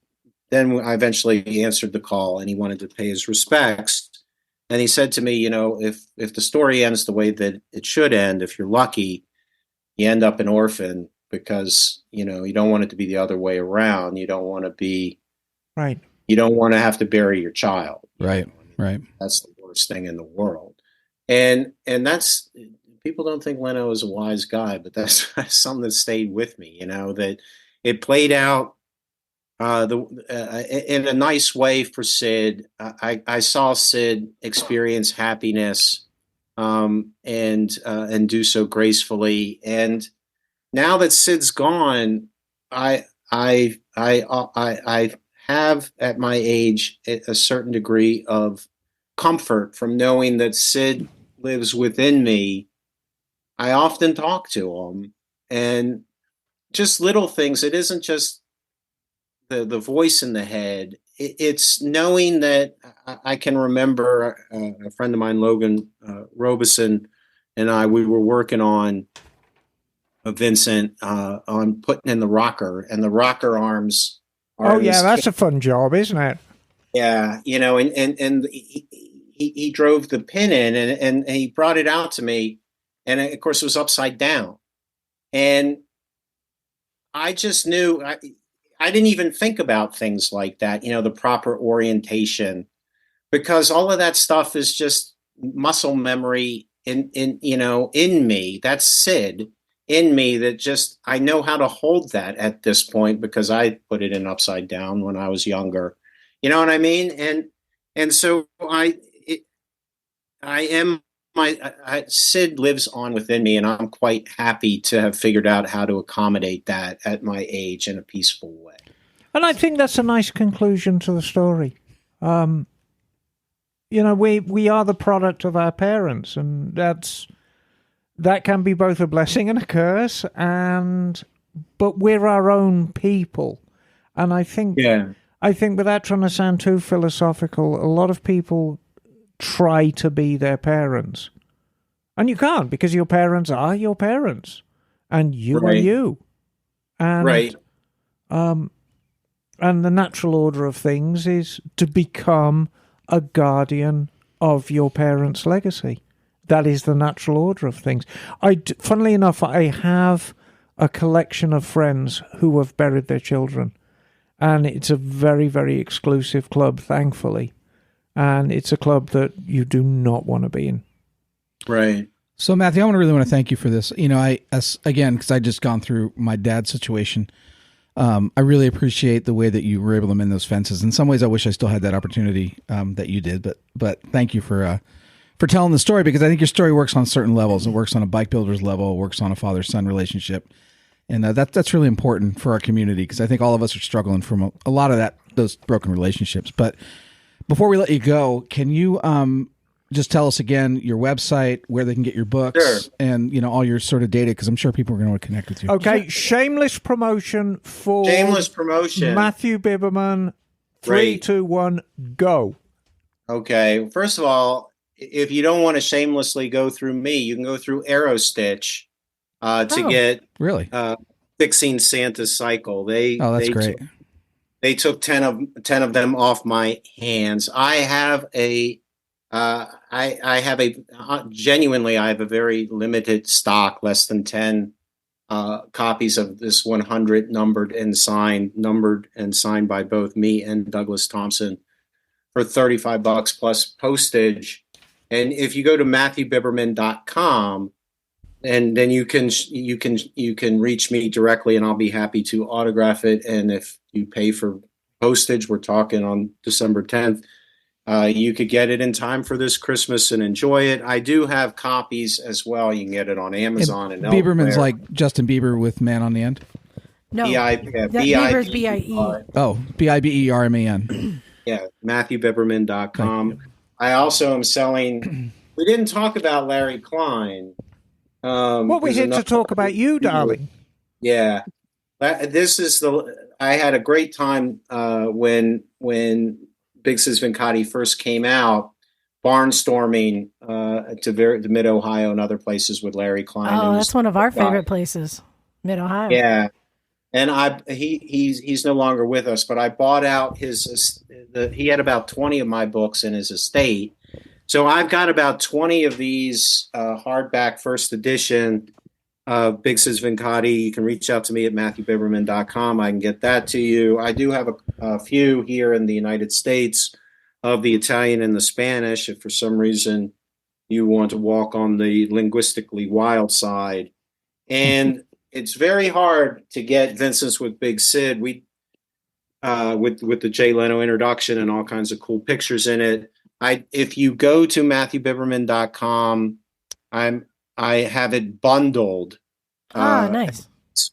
then I eventually answered the call, and he wanted to pay his respects. And he said to me, if the story ends the way that it should end, if you're lucky, you end up an orphan, because, you don't want it to be the other way around. You don't want to be, right. You don't want to have to bury your child. Right. Right. That's the worst thing in the world. And that's, people don't think Leno is a wise guy, but that's something that stayed with me, that it played out in a nice way for Sid. I saw Sid experience happiness, and do so gracefully. And now that Sid's gone, I have, at my age, a certain degree of comfort from knowing that Sid lives within me. I often talk to him, and just little things. It isn't just the voice in the head. It's knowing that I can remember a friend of mine, Logan Robeson, and we were working on Vincent, on putting in the rocker, and the rocker arms. Oh yeah, that's a fun job, isn't it? Yeah, and he drove the pin in, and he brought it out to me, and of course it was upside down, and I just knew I didn't even think about things like that, the proper orientation, because all of that stuff is just muscle memory in me. That's Sid in me, that just, I know how to hold that at this point, because I put it in upside down when I was younger. You know what I mean? And so Sid lives on within me, and I'm quite happy to have figured out how to accommodate that at my age in a peaceful way. And I think that's a nice conclusion to the story. We are the product of our parents, and that can be both a blessing and a curse. But we're our own people, and I think without trying to sound too philosophical, a lot of people try to be their parents, and you can't, because your parents are your parents, and you are you, and and the natural order of things is to become a guardian of your parents' legacy. That is the natural order of things. Funnily enough, I have a collection of friends who have buried their children, and it's a very, very exclusive club, thankfully. And it's a club that you do not want to be in. Right. So, Matthew, I really want to thank you for this. Because I just gone through my dad's situation, I really appreciate the way that you were able to mend those fences. In some ways, I wish I still had that opportunity that you did. But thank you for telling the story, because I think your story works on certain levels. It works on a bike builder's level. It works on a father-son relationship. And that's really important for our community, because I think all of us are struggling from a lot of those broken relationships. But before we let you go, can you just tell us again your website, where they can get your books, and all your sort of data, because I'm sure people are going to want to connect with you. Okay, shameless promotion for Matthew Biberman. 3, Great. 2, 1, go. Okay. First of all, if you don't want to shamelessly go through me, you can go through Aerostitch to get Really? fixing Santa's cycle. That's great. They took 10 of them off my hands. I have a genuinely, I have a very limited stock, less than 10 copies of this 100 numbered and signed by both me and Douglas Thompson for $35 plus postage. And if you go to MatthewBiberman.com, and then you can reach me directly, and I'll be happy to autograph it. And if you pay for postage, we're talking on December 10th, you could get it in time for this Christmas and enjoy it. I do have copies as well. You can get it on Amazon and Bieberman's elsewhere. like Justin Bieber with man on the end. No, Bieber's B-I-E. Oh, Biberman. Yeah, MatthewBiberman.com. I also am selling. We didn't talk about Larry Klein. Well, we're here to talk about you, darling. Yeah, this is I had a great time when Biggs' Vincati first came out, barnstorming to Mid Ohio and other places with Larry Klein. Oh, that's one of our favorite places, Mid Ohio. Yeah, and he's no longer with us, but I bought out he had about 20 of my books in his estate. So I've got about 20 of these hardback first edition Biggs' Vincati. You can reach out to me at MatthewBiberman.com. I can get that to you. I do have a few here in the United States of the Italian and the Spanish, if for some reason you want to walk on the linguistically wild side. And it's very hard to get Vincent's with Big Sid. We with the Jay Leno introduction and all kinds of cool pictures in it. If you go to MatthewBiberman.com, I have it bundled. Nice.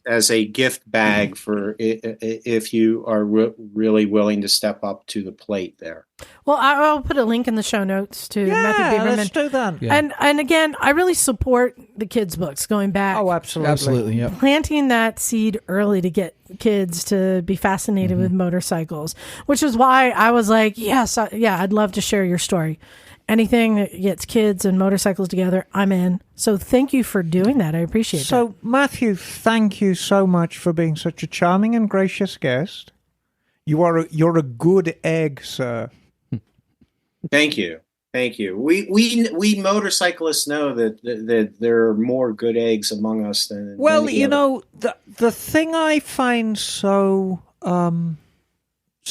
As a gift bag for if you are really willing to step up to the plate there. Well, I'll put a link in the show notes to Matthew Biberman. Let's do that. Yeah. And again, I really support the kids' books going back. Oh, absolutely. Yeah. Planting that seed early to get kids to be fascinated with motorcycles, which is why I was like, yes, I'd love to share your story. Anything that gets kids and motorcycles together, I'm in. So thank you for doing that. I appreciate that. So, Matthew, thank you so much for being such a charming and gracious guest. You're a good egg, sir. Thank you. We motorcyclists know that there are more good eggs among us than the thing I find so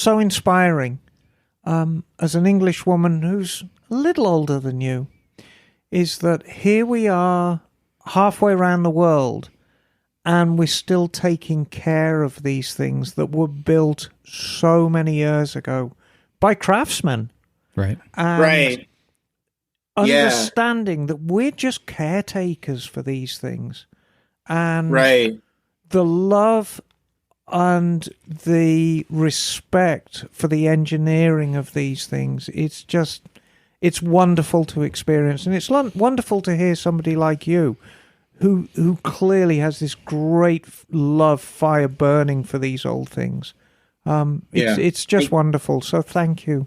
inspiring as an English woman who's a little older than you is that here we are halfway around the world and we're still taking care of these things that were built so many years ago by craftsmen. Right. And right. Understanding that we're just caretakers for these things. And right. The love and the respect for the engineering of these things, it's wonderful to experience. And it's wonderful to hear somebody like you who clearly has this great love, fire burning for these old things. It's just wonderful. So thank you.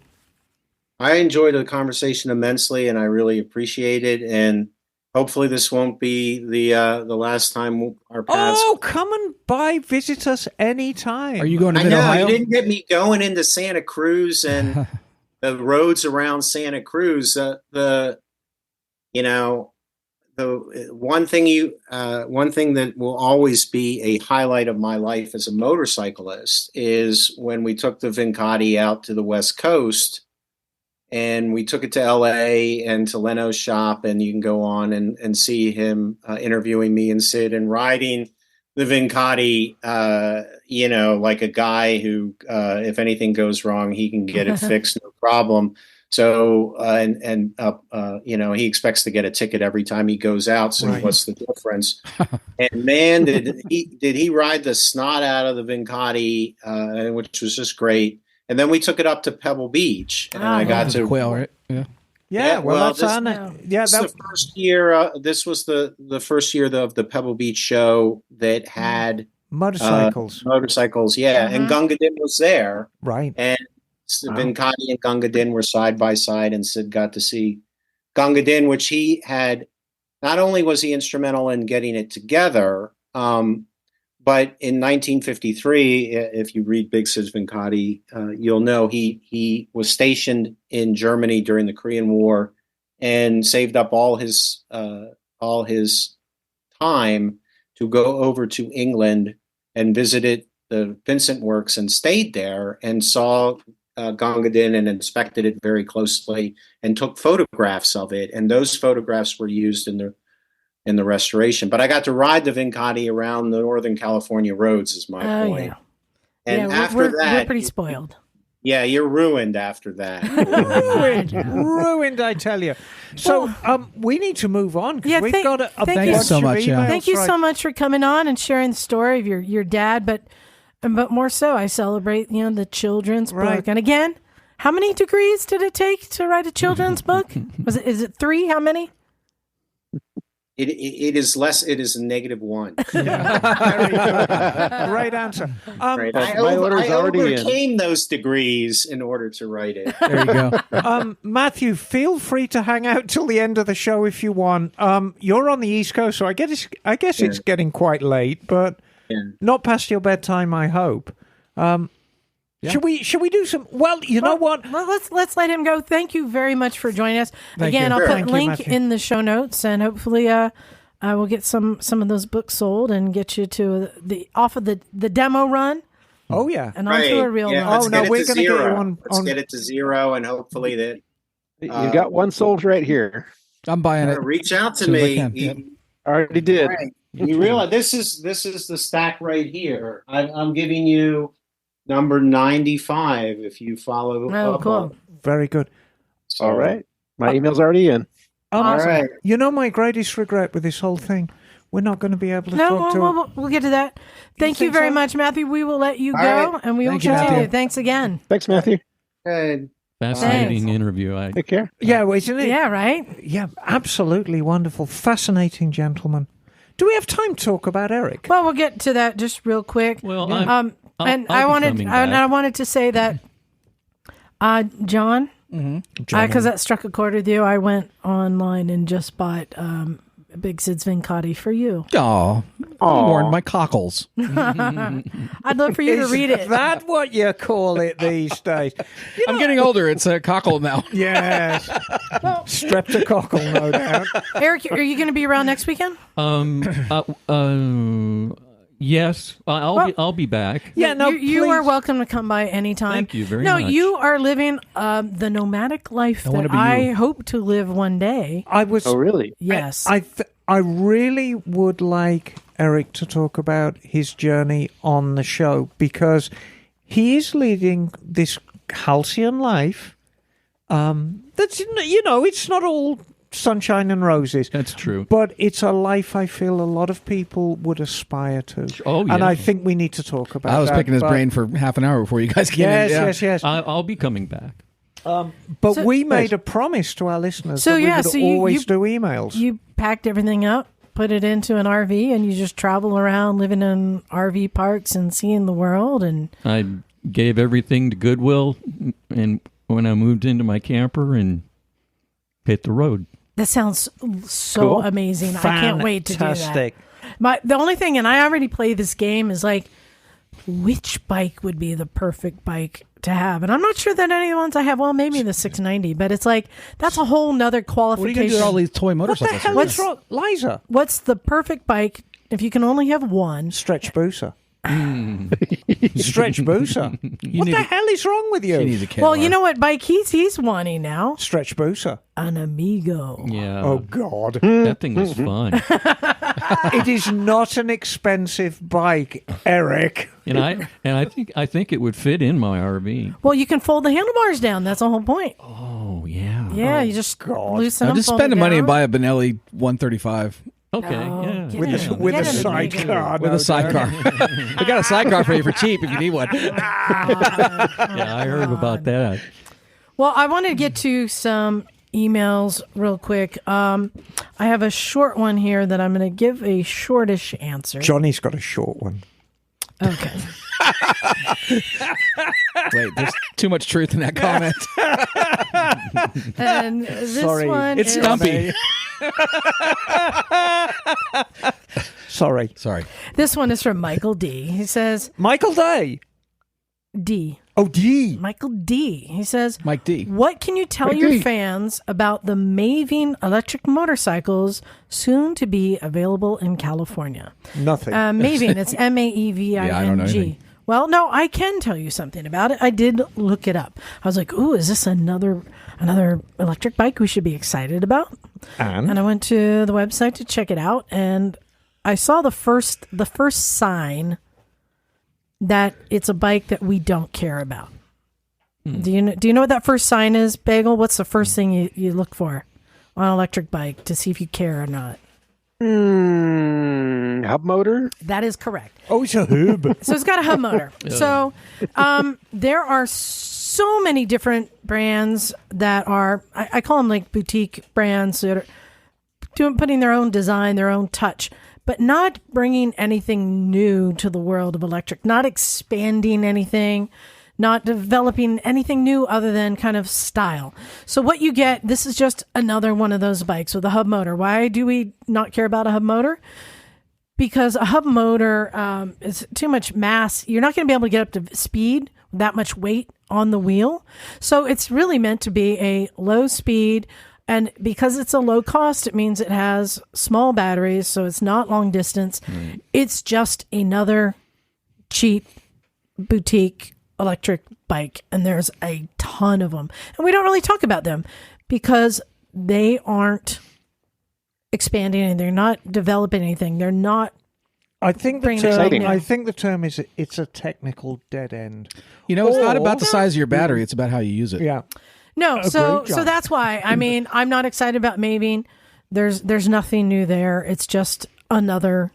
I enjoyed the conversation immensely, and I really appreciate it. And hopefully, this won't be the last time our paths. Oh, come and visit us anytime. Are you going to Mid Ohio? Ohio? You didn't get me going into Santa Cruz and the roads around Santa Cruz. The one thing that will always be a highlight of my life as a motorcyclist is when we took the Vincati out to the West Coast. And we took it to L.A. and to Leno's shop, and you can go on and see him interviewing me and Sid and riding the Vincati, like a guy who, if anything goes wrong, he can get it fixed, no problem. So, he expects to get a ticket every time he goes out. So what's the difference? And man, did he ride the snot out of the Vincati, which was just great. And then we took it up to Pebble Beach, and I got to Quail, right? Yeah. Yeah, well, that's on it. Yeah, that's the first year. This was the first year of the Pebble Beach show that had motorcycles. Yeah, and Gunga Din was there, right? And Venkati and Gunga Din were side by side, and Sid got to see Gunga Din, which he had. Not only was he instrumental in getting it together, but in 1953, if you read Big Sid Venkati, you'll know he was stationed in Germany during the Korean War and saved up all his time to go over to England and visited the Vincent Works and stayed there and saw Gunga Din and inspected it very closely and took photographs of it. And those photographs were used in the restoration. But I got to ride the Venkati around the Northern California roads, is my point. Yeah. And yeah, after we're that, pretty spoiled. Yeah, you're ruined after that. ruined, I tell you. So we need to move on because we've got a thank you so much. Yeah. Thank you so much for coming on and sharing the story of your dad, but more so, I celebrate the children's book. And again, how many degrees did it take to write a children's book? Is it 3? How many? It is less. It is a -1. Great answer. Right. I overcame those degrees in order to write it. There you go. Matthew, feel free to hang out till the end of the show if you want. You're on the East Coast, so I guess it's getting quite late, but not past your bedtime, I hope. Yeah. Should we do some? Well, know what? Let's let him go. Thank you very much for joining us. Again, I'll put a link in the show notes, and hopefully, we'll get some of those books sold and get you to off of the demo run. Oh yeah, and onto a real run. We're going to get you on. Let's get it to 0, and hopefully that you got one sold right here. I'm buying it. Reach out to me. Already did. Right. You realize this is the stack right here. I'm giving you number 95 if you follow up. Cool. Very good. All right. My email's already in. All right. My greatest regret with this whole thing, we're not going to be able to talk to we'll get to that. Thank you very much, Matthew. We will let you go, right. and we will continue. Thanks again. Thanks, Matthew. Good. Fascinating interview. Take care. Yeah, isn't it? Yeah, right? Yeah, absolutely wonderful. Fascinating gentleman. Do we have time to talk about Eric? Well, we'll get to that just real quick. Well, I wanted to say that, John, because that struck a chord with you. I went online and just bought Big Sid's Venkati for you. Oh, worn my cockles. I'd love for you to read it. Is that what you call it these days? I'm getting older. It's a cockle now. Yes. Streptococcus, no doubt. Eric, are you going to be around next weekend? Yes, I'll be back. Yeah, no, you are welcome to come by anytime. Thank you very much. No, you are living the nomadic life that I hope to live one day. Oh, really? Yes. I really would like Eric to talk about his journey on the show because he is leading this halcyon life. That's it's not all sunshine and roses. That's true. But it's a life I feel a lot of people would aspire to. Oh, yeah. And I think we need to talk about that. I was picking his brain for half an hour before you guys came in. Yes. I'll be coming back. But we made a promise to our listeners that we would always do emails. You packed everything up, put it into an RV, and you just travel around living in RV parks and seeing the world. And I gave everything to Goodwill, and when I moved into my camper and hit the road. That sounds so amazing. Fantastic. I can't wait to do that. The only thing, and I already play this game, is like, which bike would be the perfect bike to have? And I'm not sure that any of the ones I have, well, maybe the 690, but it's like, that's a whole nother qualification. What are you going to do with all these toy motorcycles? What the hell is wrong? Liza? What's the perfect bike if you can only have one? Stretch Booster. Stretch Booster. What the hell is wrong with you? Well, you know what bike he's wanting now? Stretch Booster. An Amigo. Yeah. Oh, God. That thing was fun. It is not an expensive bike, Eric. And I think it would fit in my RV. Well, you can fold the handlebars down. That's the whole point. Oh, yeah. Yeah, you just loosen them. Just spend the money and buy a Benelli 135. Okay, yeah. With a sidecar. With a sidecar. We got a sidecar for you for cheap if you need one. Yeah, I heard about that. Well, I wanted to get to some emails real quick. I have a short one here that I'm going to give a shortish answer. Johnny's got a short one. Okay. Wait, there's too much truth in that comment. And this Sorry. one It's is Stumpy. Sorry. Sorry. This one is from Michael D. He says Michael Day. D. Oh, D. Michael D. He says, Mike D. what can you tell Mike your D. fans about the Maving electric motorcycles soon to be available in California? Nothing. Maving, it's Maeving. Yeah, I don't know anything. Well, no, I can tell you something about it. I did look it up. I was like, ooh, is this another electric bike we should be excited about? And I went to the website to check it out, and I saw the first sign that it's a bike that we don't care about. Do you know what that first sign is, Bagel? What's the first thing you look for on an electric bike to see if you care or not? Hub motor? That is correct. Oh, it's a hub. So it's got a hub motor. So there are so many different brands that are, I call them like boutique brands that are putting their own design, their own touch, but not bringing anything new to the world of electric, not expanding anything, not developing anything new other than kind of style. So what you get, this is just another one of those bikes with a hub motor. Why do we not care about a hub motor? Because a hub motor is too much mass. You're not going to be able to get up to speed with that much weight on the wheel. So it's really meant to be a low speed. And because it's a low cost, it means it has small batteries. So it's not long distance. It's just another cheap boutique electric bike. And there's a ton of them. And we don't really talk about them because they aren't expanding and they're not developing anything. They're not. I think the exciting. term. I think the term is it's a technical dead end. You know, it's not about the size of your battery. It's about how you use it. Yeah. No, so John. that's why. I mean, I'm not excited about Maving. There's nothing new there. It's just another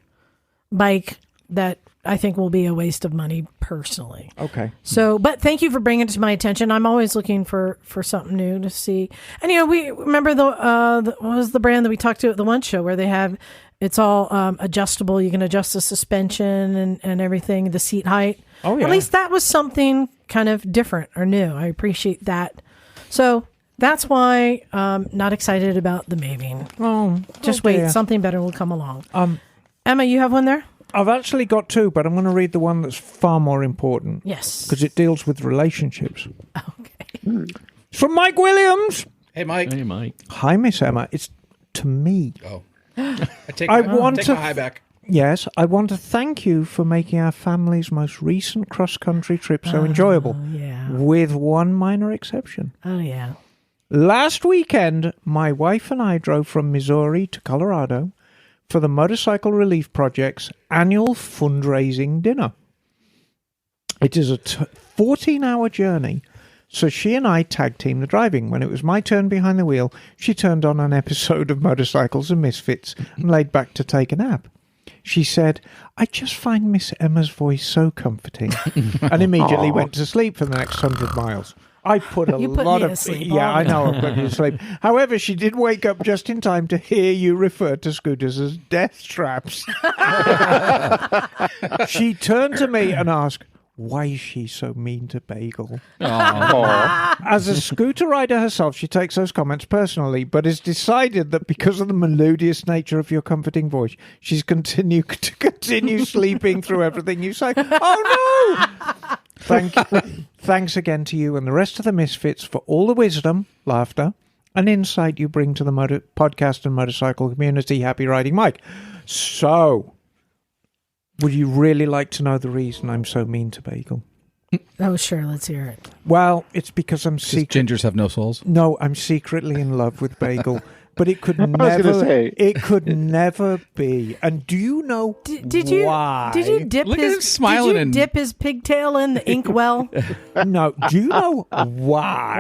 bike that I think will be a waste of money personally. Okay. So, but thank you for bringing it to my attention. I'm always looking for something new to see. And we remember what was the brand that we talked to at the one show where they have it's all adjustable. You can adjust the suspension and everything, the seat height. Oh yeah. At least that was something kind of different or new. I appreciate that. So that's why not excited about the Maving. Oh, Just wait, something better will come along. Emma, you have one there? I've actually got two, but I'm going to read the one that's far more important. Yes. Because it deals with relationships. Okay. It's from Mike Williams. Hey, Mike. Hey, Mike. Hi, Miss Emma. It's to me. Oh. I take I my want to high back. Yes, I want to thank you for making our family's most recent cross-country trip so enjoyable. Yeah. With one minor exception. Oh, yeah. Last weekend, my wife and I drove from Missouri to Colorado for the Motorcycle Relief Project's annual fundraising dinner. It is a 14-hour journey, so she and I tag-teamed the driving. When it was my turn behind the wheel, she turned on an episode of Motorcycles and Misfits and laid back to take a nap. She said, I just find Miss Emma's voice so comforting, and immediately went to sleep for the next 100 miles. I put a You put lot me of to sleep, yeah, I oh. know I put you to sleep. However, she did wake up just in time to hear you refer to scooters as death traps. She turned to me and asked, why is she so mean to Bagel? As a scooter rider herself, she takes those comments personally, but has decided that because of the melodious nature of your comforting voice, she's to continue sleeping through everything you say. Oh no! Thanks again to you and the rest of the Misfits for all the wisdom, laughter, and insight you bring to the podcast and motorcycle community. Happy riding, Mike. So, would you really like to know the reason I'm so mean to Bagel? Oh, sure. Let's hear it. Well, it's because I'm Gingers have no souls. No, I'm secretly in love with Bagel, but it could was gonna never. say. It could never be. And do you know Did you why? did you dip Look at his him smiling Did you and- dip his pigtail in the ink well? No. Do you know why?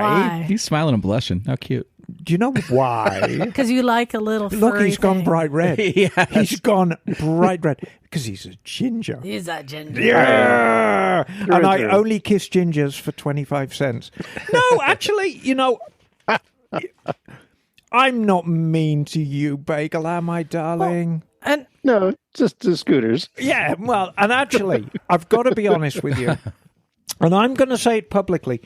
Why? He's smiling and blushing. How cute. Do you know why? Because you like a little furry Look, he's gone thing. bright red. Yeah. He's gone bright red because he's a ginger. He's a ginger. Yeah. And I true. only kiss gingers for 25 cents. No, actually, I'm not mean to you, Bagel, am I, darling? And No, just the scooters. Yeah, well, and actually, I've got to be honest with you. And I'm going to say it publicly.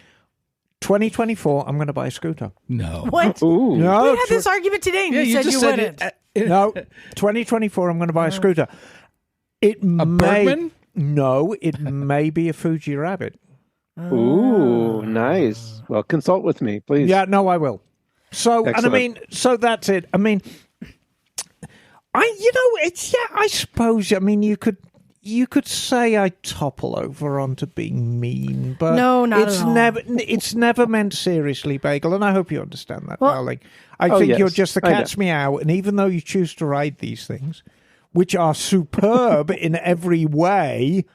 2024, I'm going to buy a scooter. No. What? Ooh. No, We had this argument today, and you said you wouldn't. no, 2024, I'm going to buy a scooter. It A may, Bergman? No, it may be a Fuji Rabbit. Ooh, nice. Well, consult with me, please. Yeah, no, I will. So, Excellent. and I mean, so that's it. I mean, I suppose, I mean, you could say I topple over onto being mean, but No, not it's at all. it's never meant seriously, Bagel, and I hope you understand that, Well- darling. I think yes, you're just the I know. cat's meow, and even though you choose to ride these things, which are superb in every way,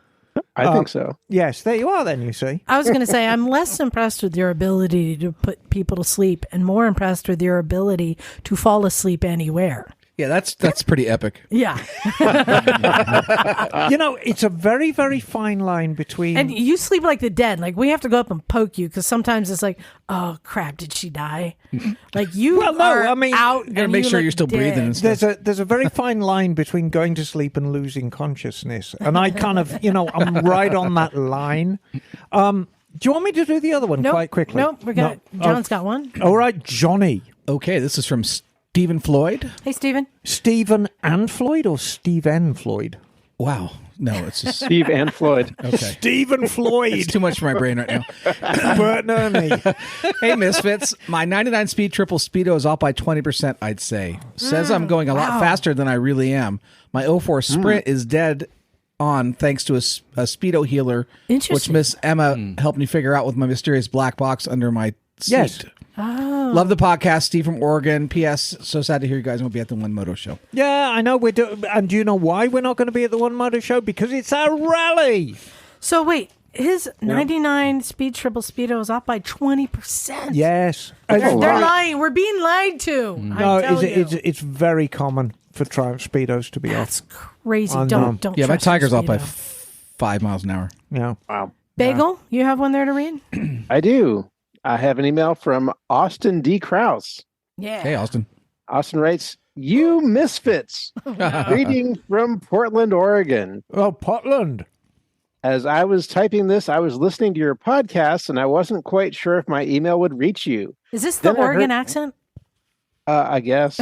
I think so. yes, there you are. Then you see, I was going to say, I'm less impressed with your ability to put people to sleep and more impressed with your ability to fall asleep anywhere. Yeah, that's pretty epic. Yeah. it's a very, very fine line between. And you sleep like the dead. Like, we have to go up and poke you because sometimes it's like, oh, crap, did she die? Like, you Well, no, are I mean, out. You gotta and make you sure look you're still breathing and dead. stuff. There's a very fine line between going to sleep and losing consciousness, and I kind of, I'm right on that line. Do you want me to do the other one Nope, quite quickly? Nope, we got John's got one. All right, Johnny, Okay, this is from Stephen Floyd. Hey, Steven. Stephen and Floyd, or Steve N. Floyd? Wow. No, it's just Steve and Floyd. okay. Stephen Floyd, It's too much for my brain right now. Bert and Ernie. Hey, Misfits. My 99 speed triple speedo is off by 20%, I'd say. Says I'm going a lot wow. faster than I really am. My 04 Sprint is dead on thanks to a speedo healer, which Interesting. Miss Emma helped me figure out with my mysterious black box under my seat. Yes. Love the podcast. Steve from Oregon. P.S. So sad to hear you guys won't be at the One Moto Show. Yeah, I know we're doing. And do you know why we're not going to be at the One Motor Show? Because it's our rally. So, wait, his 99 speed triple speedo is off by 20%. Yes. They're lot. lying. We're being lied to. No, I tell you. it's very common for Triumph Speedos to be That's off. crazy. I know. Don't Yeah, my trust your Tiger's off by Speedo. 5 miles an hour. Yeah. Wow. Bagel, you have one there to read? I do. I have an email from Austin D. Krause. Yeah. Hey, Austin. Austin writes, "You misfits, greeting from Portland, Oregon. Oh, Portland. As I was typing this, I was listening to your podcast, and I wasn't quite sure if my email would reach you. Is this the Then I Oregon heard- accent? I guess.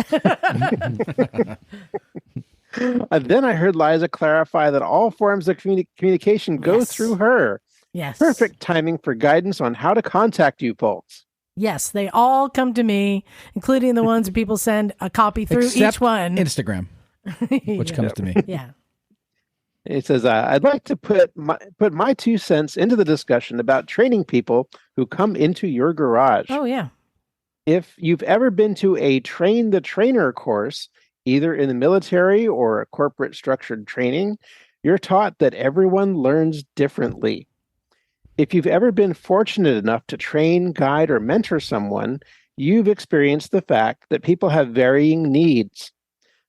Then I heard Liza clarify that all forms of communication go Yes. through her. Yes. Perfect timing for guidance on how to contact you folks. Yes, they all come to me, including the ones that people send a copy through Except each one. Instagram, which comes to me. Yeah. It says, I'd like to put my 2 cents into the discussion about training people who come into your garage. Oh, yeah. If you've ever been to a Train the Trainer course, either in the military or a corporate structured training, you're taught that everyone learns differently. If you've ever been fortunate enough to train, guide, or mentor someone, you've experienced the fact that people have varying needs.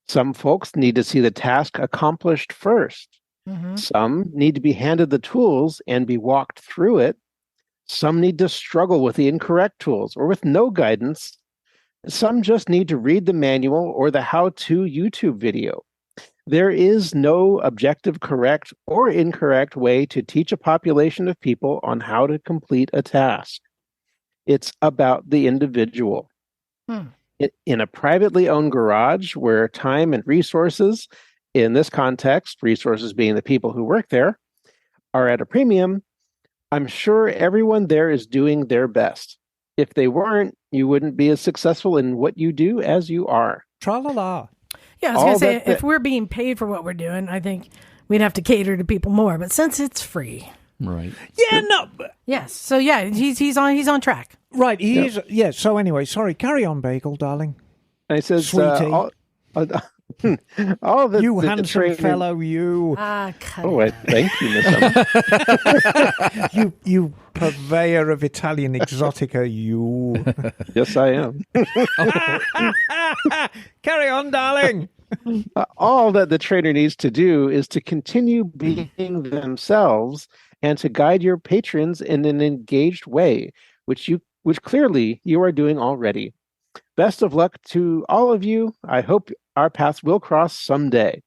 Some folks need to see the task accomplished first. Mhm. Some need to be handed the tools and be walked through it. Some need to struggle with the incorrect tools or with no guidance. Some just need to read the manual or the how-to YouTube video. There is no objective correct or incorrect way to teach a population of people on how to complete a task. It's about the individual. In a privately owned garage where time and resources, in this context, resources being the people who work there, are at a premium, I'm sure everyone there is doing their best. If they weren't, you wouldn't be as successful in what you do as you are. Tra-la-la. Yeah, I was going to say, if we're being paid for what we're doing, I think we'd have to cater to people more. But since it's free. Right. Yeah, no. Yes. So, yeah, he's on track. Right, he is. Yeah, so anyway, sorry. Carry on, Bagel, darling. And he says, Sweetie. all of the, You the handsome training- fellow, you. Cut Oh, it. thank you, Miss Emma. You purveyor of Italian exotica, you. Yes, I am. Carry on, darling. All that the trainer needs to do is to continue being themselves and to guide your patrons in an engaged way, which clearly you are doing already. Best of luck to all of you. I hope our paths will cross someday.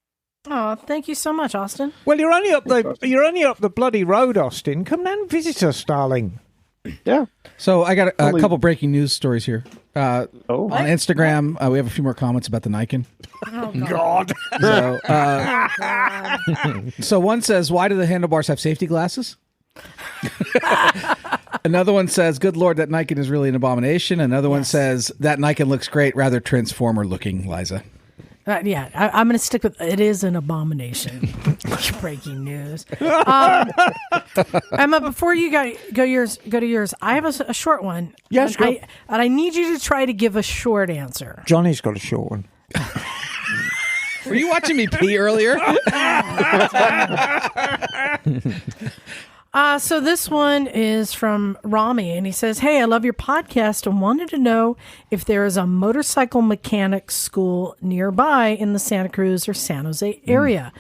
Oh, thank you so much, Austin. Well, you're only up the bloody road, Austin. Come down and visit us, darling. Yeah. So I got a couple breaking news stories here. On Oh. Instagram, we have a few more comments about the Nikon. Oh, God. So, God. so one says, "Why do the handlebars have safety glasses?" Another one says, "Good Lord, that Nikon is really an abomination." Another one says, "That Nikon looks great, rather Transformer looking." Liza. Yeah, I'm going to stick with it is an abomination. Breaking news. Emma, before you go to yours, I have a short one. Yes, and I need you to try to give a short answer. Johnny's got a short one. Were you watching me pee earlier? So this one is from Rami, and he says, "Hey, I love your podcast and wanted to know if there is a motorcycle mechanics school nearby in the Santa Cruz or San Jose area."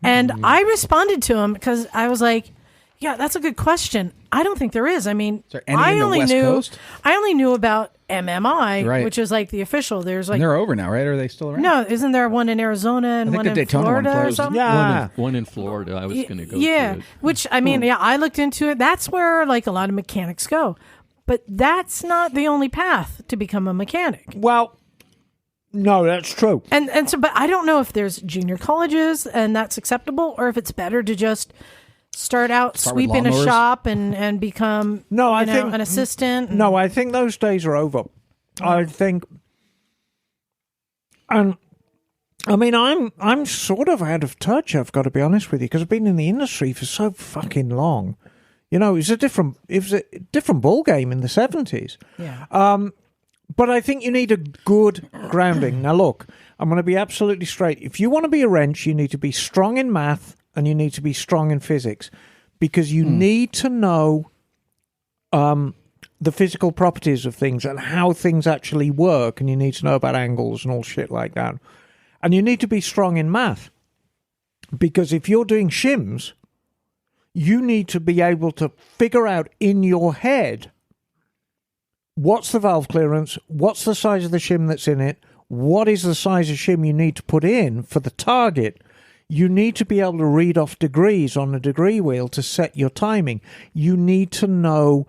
And I responded to him because I was like, yeah, that's a good question. I don't think there is. I mean, there any in the West Coast? I only knew about MMI, Right. which is like the official. There's like And they're over now, right? Are they still around? no, isn't there one in Arizona and think one the in Daytona one Florida or closed. something? Yeah. One in Florida. I was going to go Yeah, to it. which I mean, yeah, I looked into it. That's where like a lot of mechanics go, but that's not the only path to become a mechanic. Well, no, that's true. And so, but I don't know if there's junior colleges and that's acceptable, or if it's better to just start out Start with sweeping a lawnmowers? shop and become No, you know, an assistant. No, I think those days are over. I think, and I mean, I'm sort of out of touch. I've got to be honest with you, because I've been in the industry for so fucking long. You know, it was a different ball game in the 70s. Yeah. But I think you need a good grounding. Now, look, I'm going to be absolutely straight. If you want to be a wrench, you need to be strong in math and you need to be strong in physics, because you need to know the physical properties of things and how things actually work, and you need to know about angles and all shit like that. And you need to be strong in math, because if you're doing shims, you need to be able to figure out in your head what's the valve clearance, what's the size of the shim that's in it, what is the size of shim you need to put in for the target. You need to be able to read off degrees on a degree wheel to set your timing. You need to know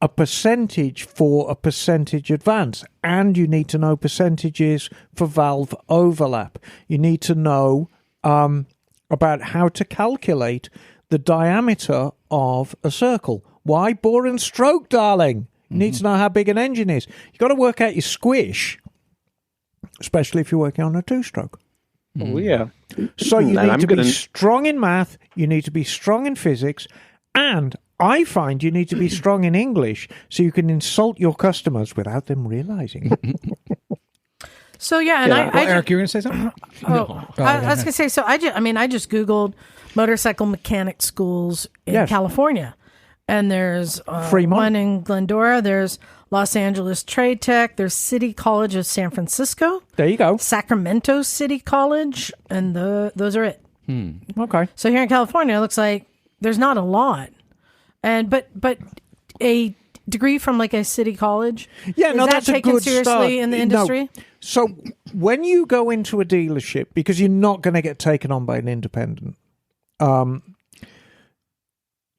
a percentage for a percentage advance, and you need to know percentages for valve overlap. You need to know about how to calculate the diameter of a circle. Why? Bore and stroke, darling. You need to know how big an engine is. You've got to work out your squish, especially if you're working on a two-stroke. Oh, yeah. So you And need I'm to be gonna- strong in math, you need to be strong in physics, and I find you need to be strong in English so you can insult your customers without them realizing. So yeah, and Yeah. I Eric, you were going to say something? I was gonna say, so I just Googled motorcycle mechanic schools in Yes. California, and there's Fremont. one in Glendora. There's Los Angeles Trade Tech. There's City College of San Francisco, There you go. Sacramento City College, and those are it. Okay. So here in California, it looks like there's not a lot, and but a degree from like a city college. Yeah, is no, that that's a taken good seriously start. in the No. industry? So when you go into a dealership, because you're not going to get taken on by an independent,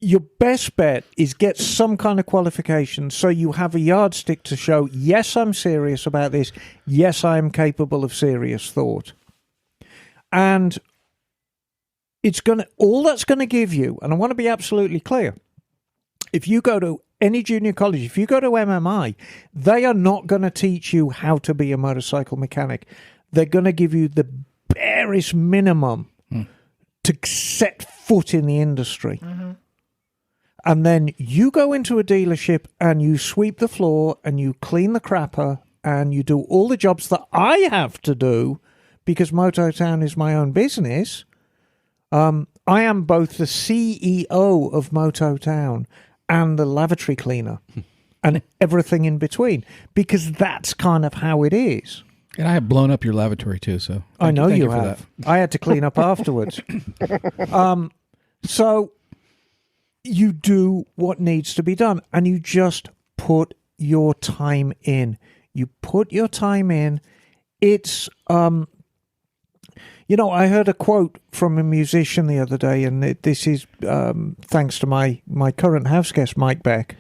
your best bet is get some kind of qualification so you have a yardstick to show, yes, I'm serious about this. Yes, I am capable of serious thought. And all that's going to give you, and I want to be absolutely clear, if you go to any junior college, if you go to MMI, they are not going to teach you how to be a motorcycle mechanic. They're going to give you the barest minimum to set foot in the industry. Mm-hmm. And then you go into a dealership and you sweep the floor and you clean the crapper and you do all the jobs that I have to do because Mototown is my own business. I am both the CEO of Mototown and the lavatory cleaner and everything in between, because that's kind of how it is. And I have blown up your lavatory too, so I know thank you for have. that. I had to clean up afterwards. So you do what needs to be done, and you just put your time in. You put your time in. It's You know, I heard a quote from a musician the other day, and this is thanks to my current house guest, Mike Beck,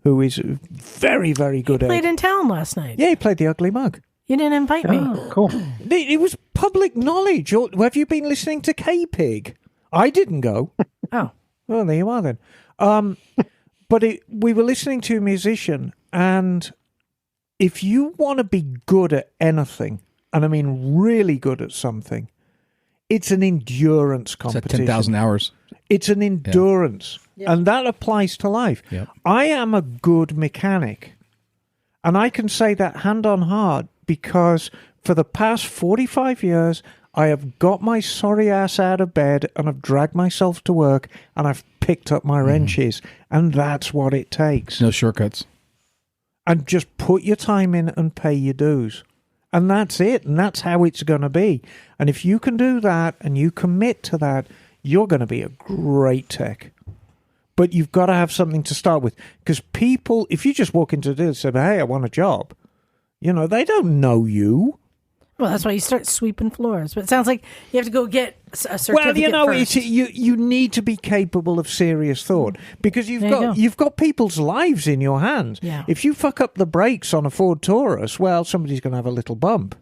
who is very, very good at it. He played in town last night. Yeah, he played the Ugly Mug. You didn't invite me. Oh, cool. It was public knowledge. Have you been listening to K-Pig? I didn't go. Oh. Well, there you are then. But we were listening to a musician, and if you want to be good at anything, and I mean really good at something, it's an endurance competition. It's at 10,000 hours. It's an endurance, and that applies to life. Yep. I am a good mechanic, and I can say that hand on heart because for the past 45 years, I have got my sorry ass out of bed and I've dragged myself to work and I've picked up my wrenches, and that's what it takes. No shortcuts. And just put your time in and pay your dues. And that's it. And that's how it's going to be. And if you can do that and you commit to that, you're going to be a great tech. But you've got to have something to start with. Because people, if you just walk into this and say, hey, I want a job, you know, they don't know you. Well, that's why you start sweeping floors. But it sounds like you have to go get a certificate Well, you know, first. you need to be capable of serious thought because you've got people's lives in your hands. Yeah. If you fuck up the brakes on a Ford Taurus, well, somebody's going to have a little bump.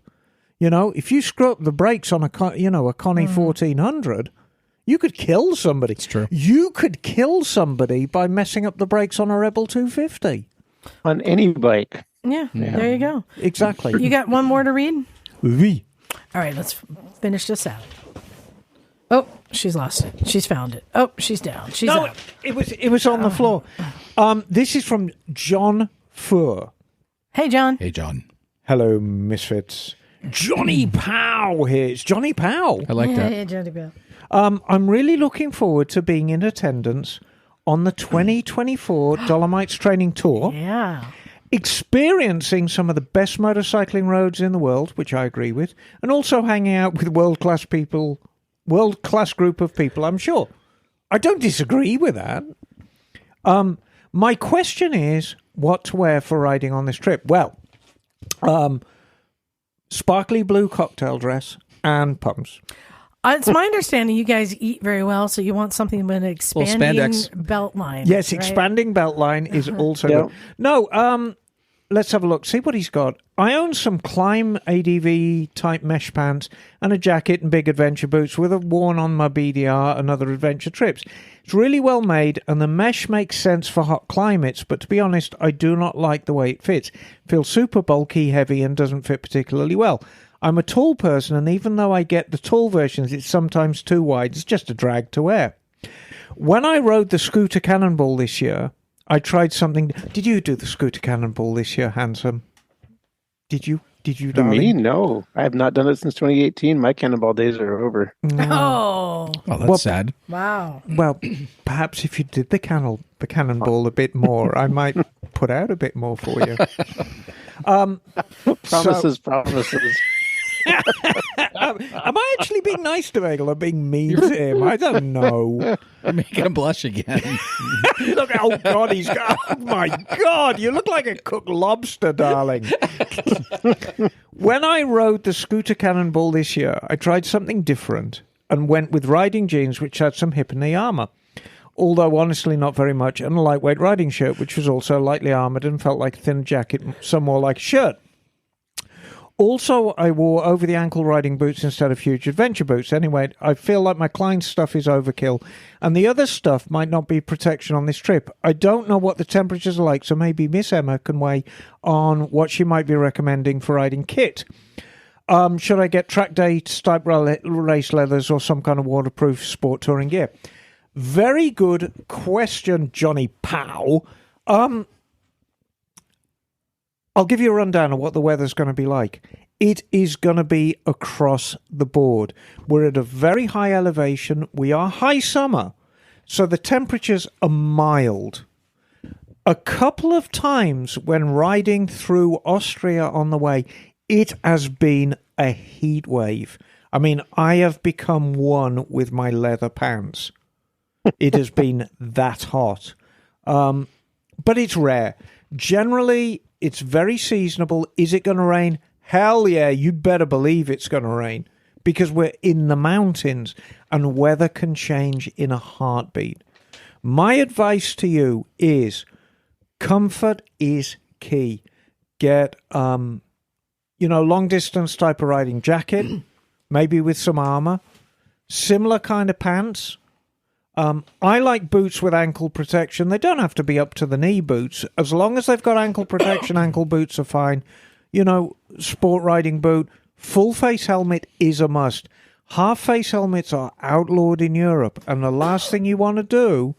You know, if you screw up the brakes on a Connie 1400, you could kill somebody. It's true. You could kill somebody by messing up the brakes on a Rebel 250. On any bike. Yeah, there you go. Exactly. You got one more to read? Oui. All right, let's finish this out. Oh, she's lost it. She's found it. Oh, she's down. She's out. It was on the floor. This is from John Fur. Hey, John. Hey, John. Hello, Misfits. Johnny Pow here. It's Johnny Pow. I like that. Hey, Johnny Bill. I'm really looking forward to being in attendance on the 2024 Dolomites Training Tour, Yeah. experiencing some of the best motorcycling roads in the world, which I agree with, and also hanging out with world-class group of people, I'm sure. I don't disagree with that. My question is, what to wear for riding on this trip? Well, sparkly blue cocktail dress and pumps. It's my understanding you guys eat very well, so you want something with an expanding spandex. belt line. Yes, right? expanding belt line is also Yep. good. No, let's have a look. See what he's got. I own some Climb ADV type mesh pants and a jacket and big adventure boots with a worn on my BDR and other adventure trips. It's really well made and the mesh makes sense for hot climates, but to be honest, I do not like the way it fits. It feels super bulky, heavy, and doesn't fit particularly well. I'm a tall person, and even though I get the tall versions, it's sometimes too wide. It's just a drag to wear. When I rode the Scooter Cannonball this year, I tried something. Did you do the Scooter Cannonball this year, Handsome? Did you, For darling? me, no. I have not done it since 2018. My cannonball days are over. Oh, Oh, that's sad. wow. Well, perhaps if you did the cannonball a bit more, I might put out a bit more for you. Promises. Am I actually being nice to Bagel or being mean to him? I don't know. You're making him blush again. Look, oh God, oh my God, you look like a cooked lobster, darling. When I rode the Scooter Cannonball this year, I tried something different and went with riding jeans, which had some hip and knee armor. Although honestly not very much, and a lightweight riding shirt, which was also lightly armored and felt like a thin jacket, some more like a shirt. Also, I wore over-the-ankle riding boots instead of huge adventure boots. Anyway, I feel like my Klein stuff is overkill, and the other stuff might not be protection on this trip. I don't know what the temperatures are like, so maybe Miss Emma can weigh on what she might be recommending for riding kit. Should I get track day type race leathers or some kind of waterproof sport touring gear? Very good question, Johnny Pow. I'll give you a rundown of what the weather's going to be like. It is going to be across the board. We're at a very high elevation. We are high summer, so the temperatures are mild. A couple of times when riding through Austria on the way, it has been a heat wave. I mean, I have become one with my leather pants. It has been that hot. But it's rare. Generally, it's very seasonable. Is it going to rain? Hell yeah, you'd better believe it's going to rain. because we're in the mountains and weather can change in a heartbeat. My advice to you is comfort is key. Get, long distance type of riding jacket, maybe with some armor, similar kind of pants. I like boots with ankle protection. They don't have to be up to the knee boots. As long as they've got ankle protection, ankle boots are fine. Sport riding boot, full face helmet is a must. Half face helmets are outlawed in Europe, and the last thing you want to do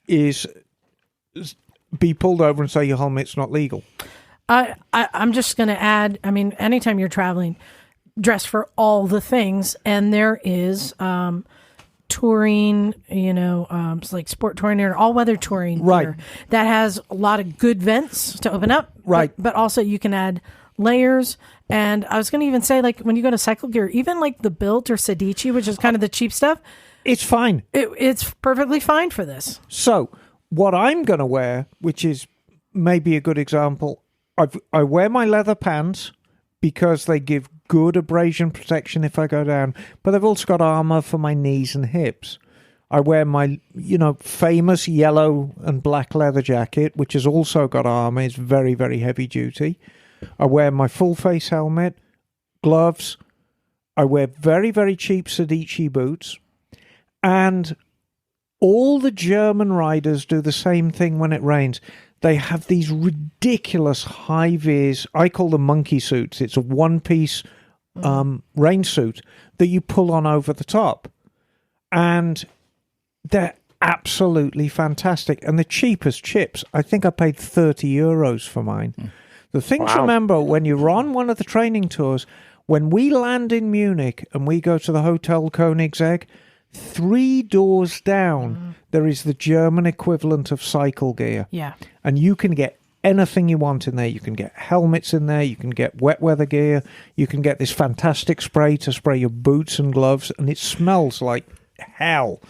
is be pulled over and say your helmet's not legal. I'm just going to add, anytime you're traveling, dress for all the things, and there is touring, like sport touring or all-weather touring gear that has a lot of good vents to open up. Right. But also you can add layers. And I was going to even say, like, when you go to cycle gear, even like the Built or Sedici, which is kind of the cheap stuff. It's fine. It's perfectly fine for this. So what I'm going to wear, which is maybe a good example, I wear my leather pants because they give good abrasion protection if I go down, but they've also got armor for my knees and hips. I wear my, famous yellow and black leather jacket, which has also got armor. It's very, very heavy duty. I wear my full face helmet, gloves. I wear very, very cheap Sedici boots. And all the German riders do the same thing when it rains. They have these ridiculous high-vis, I call them monkey suits. It's a one-piece rain suit that you pull on over the top. And they're absolutely fantastic. And the cheapest chips, I think I paid €30 for mine. The thing to remember, when you're on one of the training tours, when we land in Munich and we go to the Hotel Koenigsegg, 3 doors down, there is the German equivalent of cycle gear. Yeah. And you can get anything you want in there. You can get helmets in there. You can get wet weather gear. You can get this fantastic spray to spray your boots and gloves. And it smells like hell,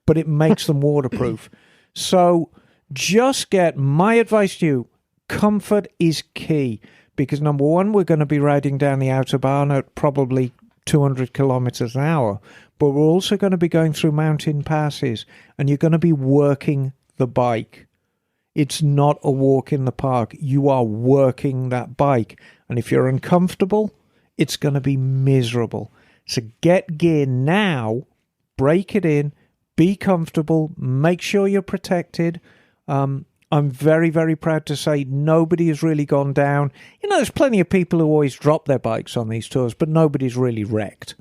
but it makes them waterproof. So just get my advice to you. Comfort is key because, number one, we're going to be riding down the Autobahn at probably 200 kilometers an hour, but we're also going to be going through mountain passes and you're going to be working the bike. It's not a walk in the park. You are working that bike. And if you're uncomfortable, it's going to be miserable. So get gear now, break it in, be comfortable, make sure you're protected. I'm very, very proud to say nobody has really gone down. There's plenty of people who always drop their bikes on these tours, but nobody's really wrecked.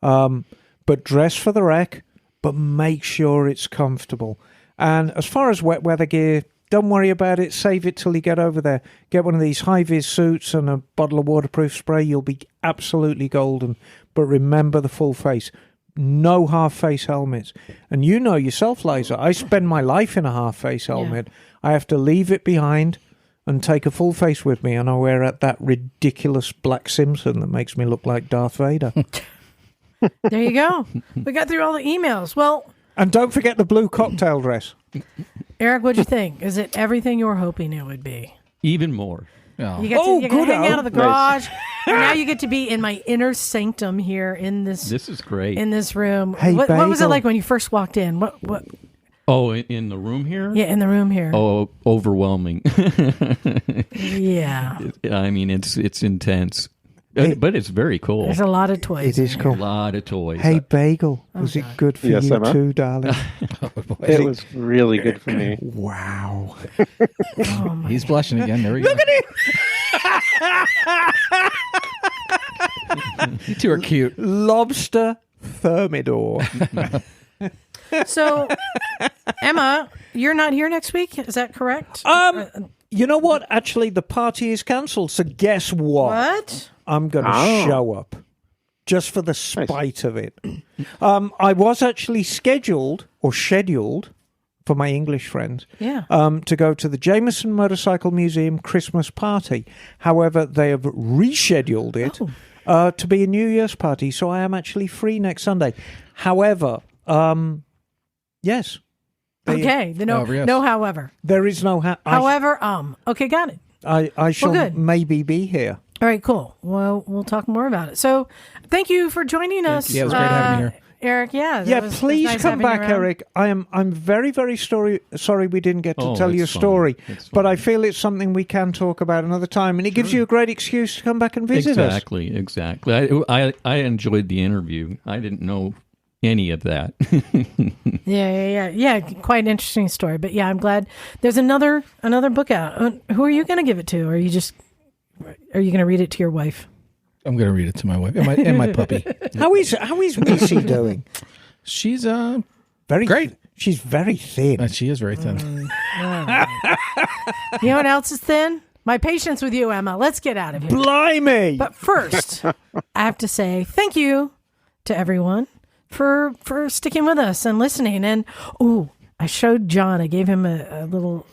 But dress for the wreck, but make sure it's comfortable. And as far as wet weather gear, don't worry about it. Save it till you get over there. Get one of these high-vis suits and a bottle of waterproof spray. You'll be absolutely golden. But remember the full face. No half-face helmets. And you know yourself, Liza, I spend my life in a half-face helmet. Yeah. I have to leave it behind and take a full face with me, and I wear that ridiculous black Simpson that makes me look like Darth Vader. There you go. We got through all the emails. Well, and don't forget the blue cocktail dress. Eric, what'd you think? Is it everything you were hoping it would be? Even more. Oh. You get to hang out of the garage. And now you get to be in my inner sanctum here in this. This is great. In this room. Hey, what was it like when you first walked in? What? Oh, in the room here? Yeah, in the room here. Oh, overwhelming. Yeah. I mean, it's intense. But it's very cool. There's a lot of toys. It is cool. A lot of toys. Hey, Bagel, was it good for you too, darling? It was really good for me. Wow. He's blushing again. There we go. Look at him. You two are cute. Lobster Thermidor. So, Emma, you're not here next week. Is that correct? You know what? Actually, the party is cancelled. So guess what? What? I'm going to show up just for the spite of it. I was actually scheduled for my English friends to go to the Jameson Motorcycle Museum Christmas party. However, they have rescheduled it to be a New Year's party. So I am actually free next Sunday. However, yes. Okay. No, however. There is no however, okay, got it. I shall maybe be here. All right, cool. Well, we'll talk more about it. So thank you for joining us. Yeah, it was great having you here. Eric, Please nice come having you back, around. Eric. I'm very, very sorry we didn't get to tell it's your fine. story, It's but fine. I feel it's something we can talk about another time, and it gives you a great excuse to come back and visit us. Exactly. I enjoyed the interview. I didn't know any of that. Yeah. Quite an interesting story. But yeah, I'm glad there's another book out. Who are you going to give it to? Or are you going to read it to your wife? I'm going to read it to my wife and my puppy. How is Missy doing? She's Very great. She's very thin. She is very thin. You know what else is thin? My patience with you, Emma. Let's get out of here. Blimey! But first, I have to say thank you to everyone for sticking with us and listening. And I showed John. I gave him a little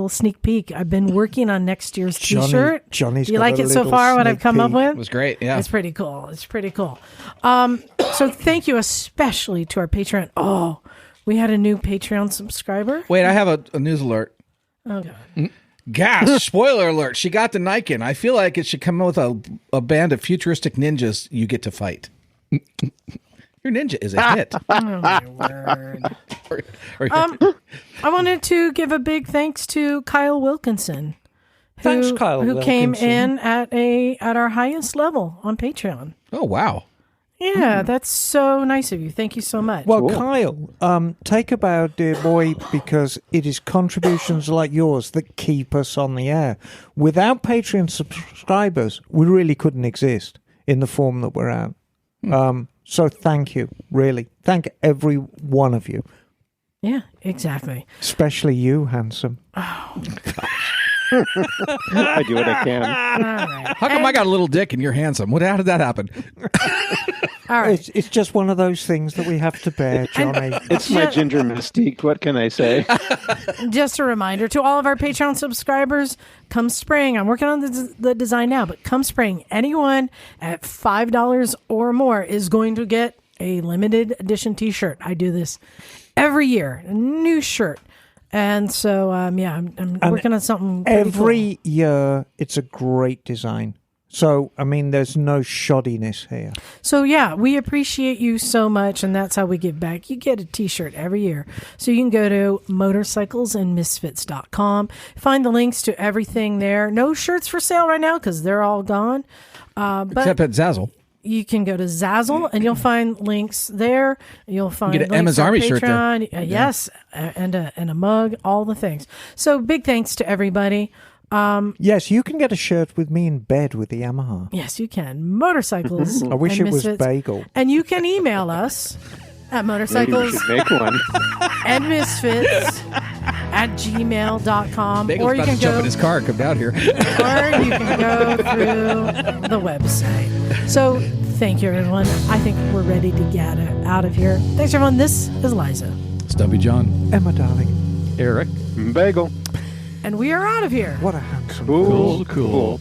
sneak peek. I've been working on next year's T-shirt. Johnny's you got like a it so little far? What I've sneak come up peek. with? It was great. Yeah. It's pretty cool. So thank you especially to our Patreon. Oh, we had a new Patreon subscriber. Wait, I have a news alert. Oh God. Gosh, spoiler alert. She got the Niken. I feel like it should come with a band of futuristic ninjas you get to fight. Your ninja is a hit. Oh my word. I wanted to give a big thanks to Kyle Wilkinson. Thanks, Kyle who came Wilkinson. in at our highest level on Patreon. Oh, wow. Yeah, that's so nice of you. Thank you so much. Well, Kyle, take a bow, dear boy, because it is contributions like yours that keep us on the air. Without Patreon subscribers, we really couldn't exist in the form that we're at. So thank you, really. Thank every one of you. Yeah, exactly. Especially you, handsome. I do what I can. All right. How come I got a little dick and you're handsome? How did that happen? All right. It's just one of those things that we have to bear, Johnny. It's my ginger mystique. What can I say? Just a reminder to all of our Patreon subscribers, come spring, I'm working on the design now, but come spring, anyone at $5 or more is going to get a limited edition T-shirt. I do this every year, a new shirt. And so, I'm working on something pretty Every year, it's a great design. So, I mean, there's no shoddiness here. So, yeah, we appreciate you so much, and that's how we give back. You get a T-shirt every year. So you can go to motorcyclesandmisfits.com, find the links to everything there. No shirts for sale right now because they're all gone. But Except at Zazzle. you can go to Zazzle, and you'll find links there. You'll find get an links Emma's on Army shirt there. Patreon. Yes, and a mug, all the things. So big thanks to everybody. Yes, you can get a shirt with me in bed with the Yamaha. Yes, you can. Motorcycles. I wish and it was Misfits. Bagel. And you can email us at Maybe we motorcycles should make one. and misfits at gmail.com. Bagel's Or you about can to jump go in his car and come down here. or you can go through the website. So thank you, everyone. I think we're ready to get out of here. Thanks, everyone. This is Liza. Stumpy John. Emma, darling, Eric. Bagel. And we are out of here. what a handsome Cool. Cool.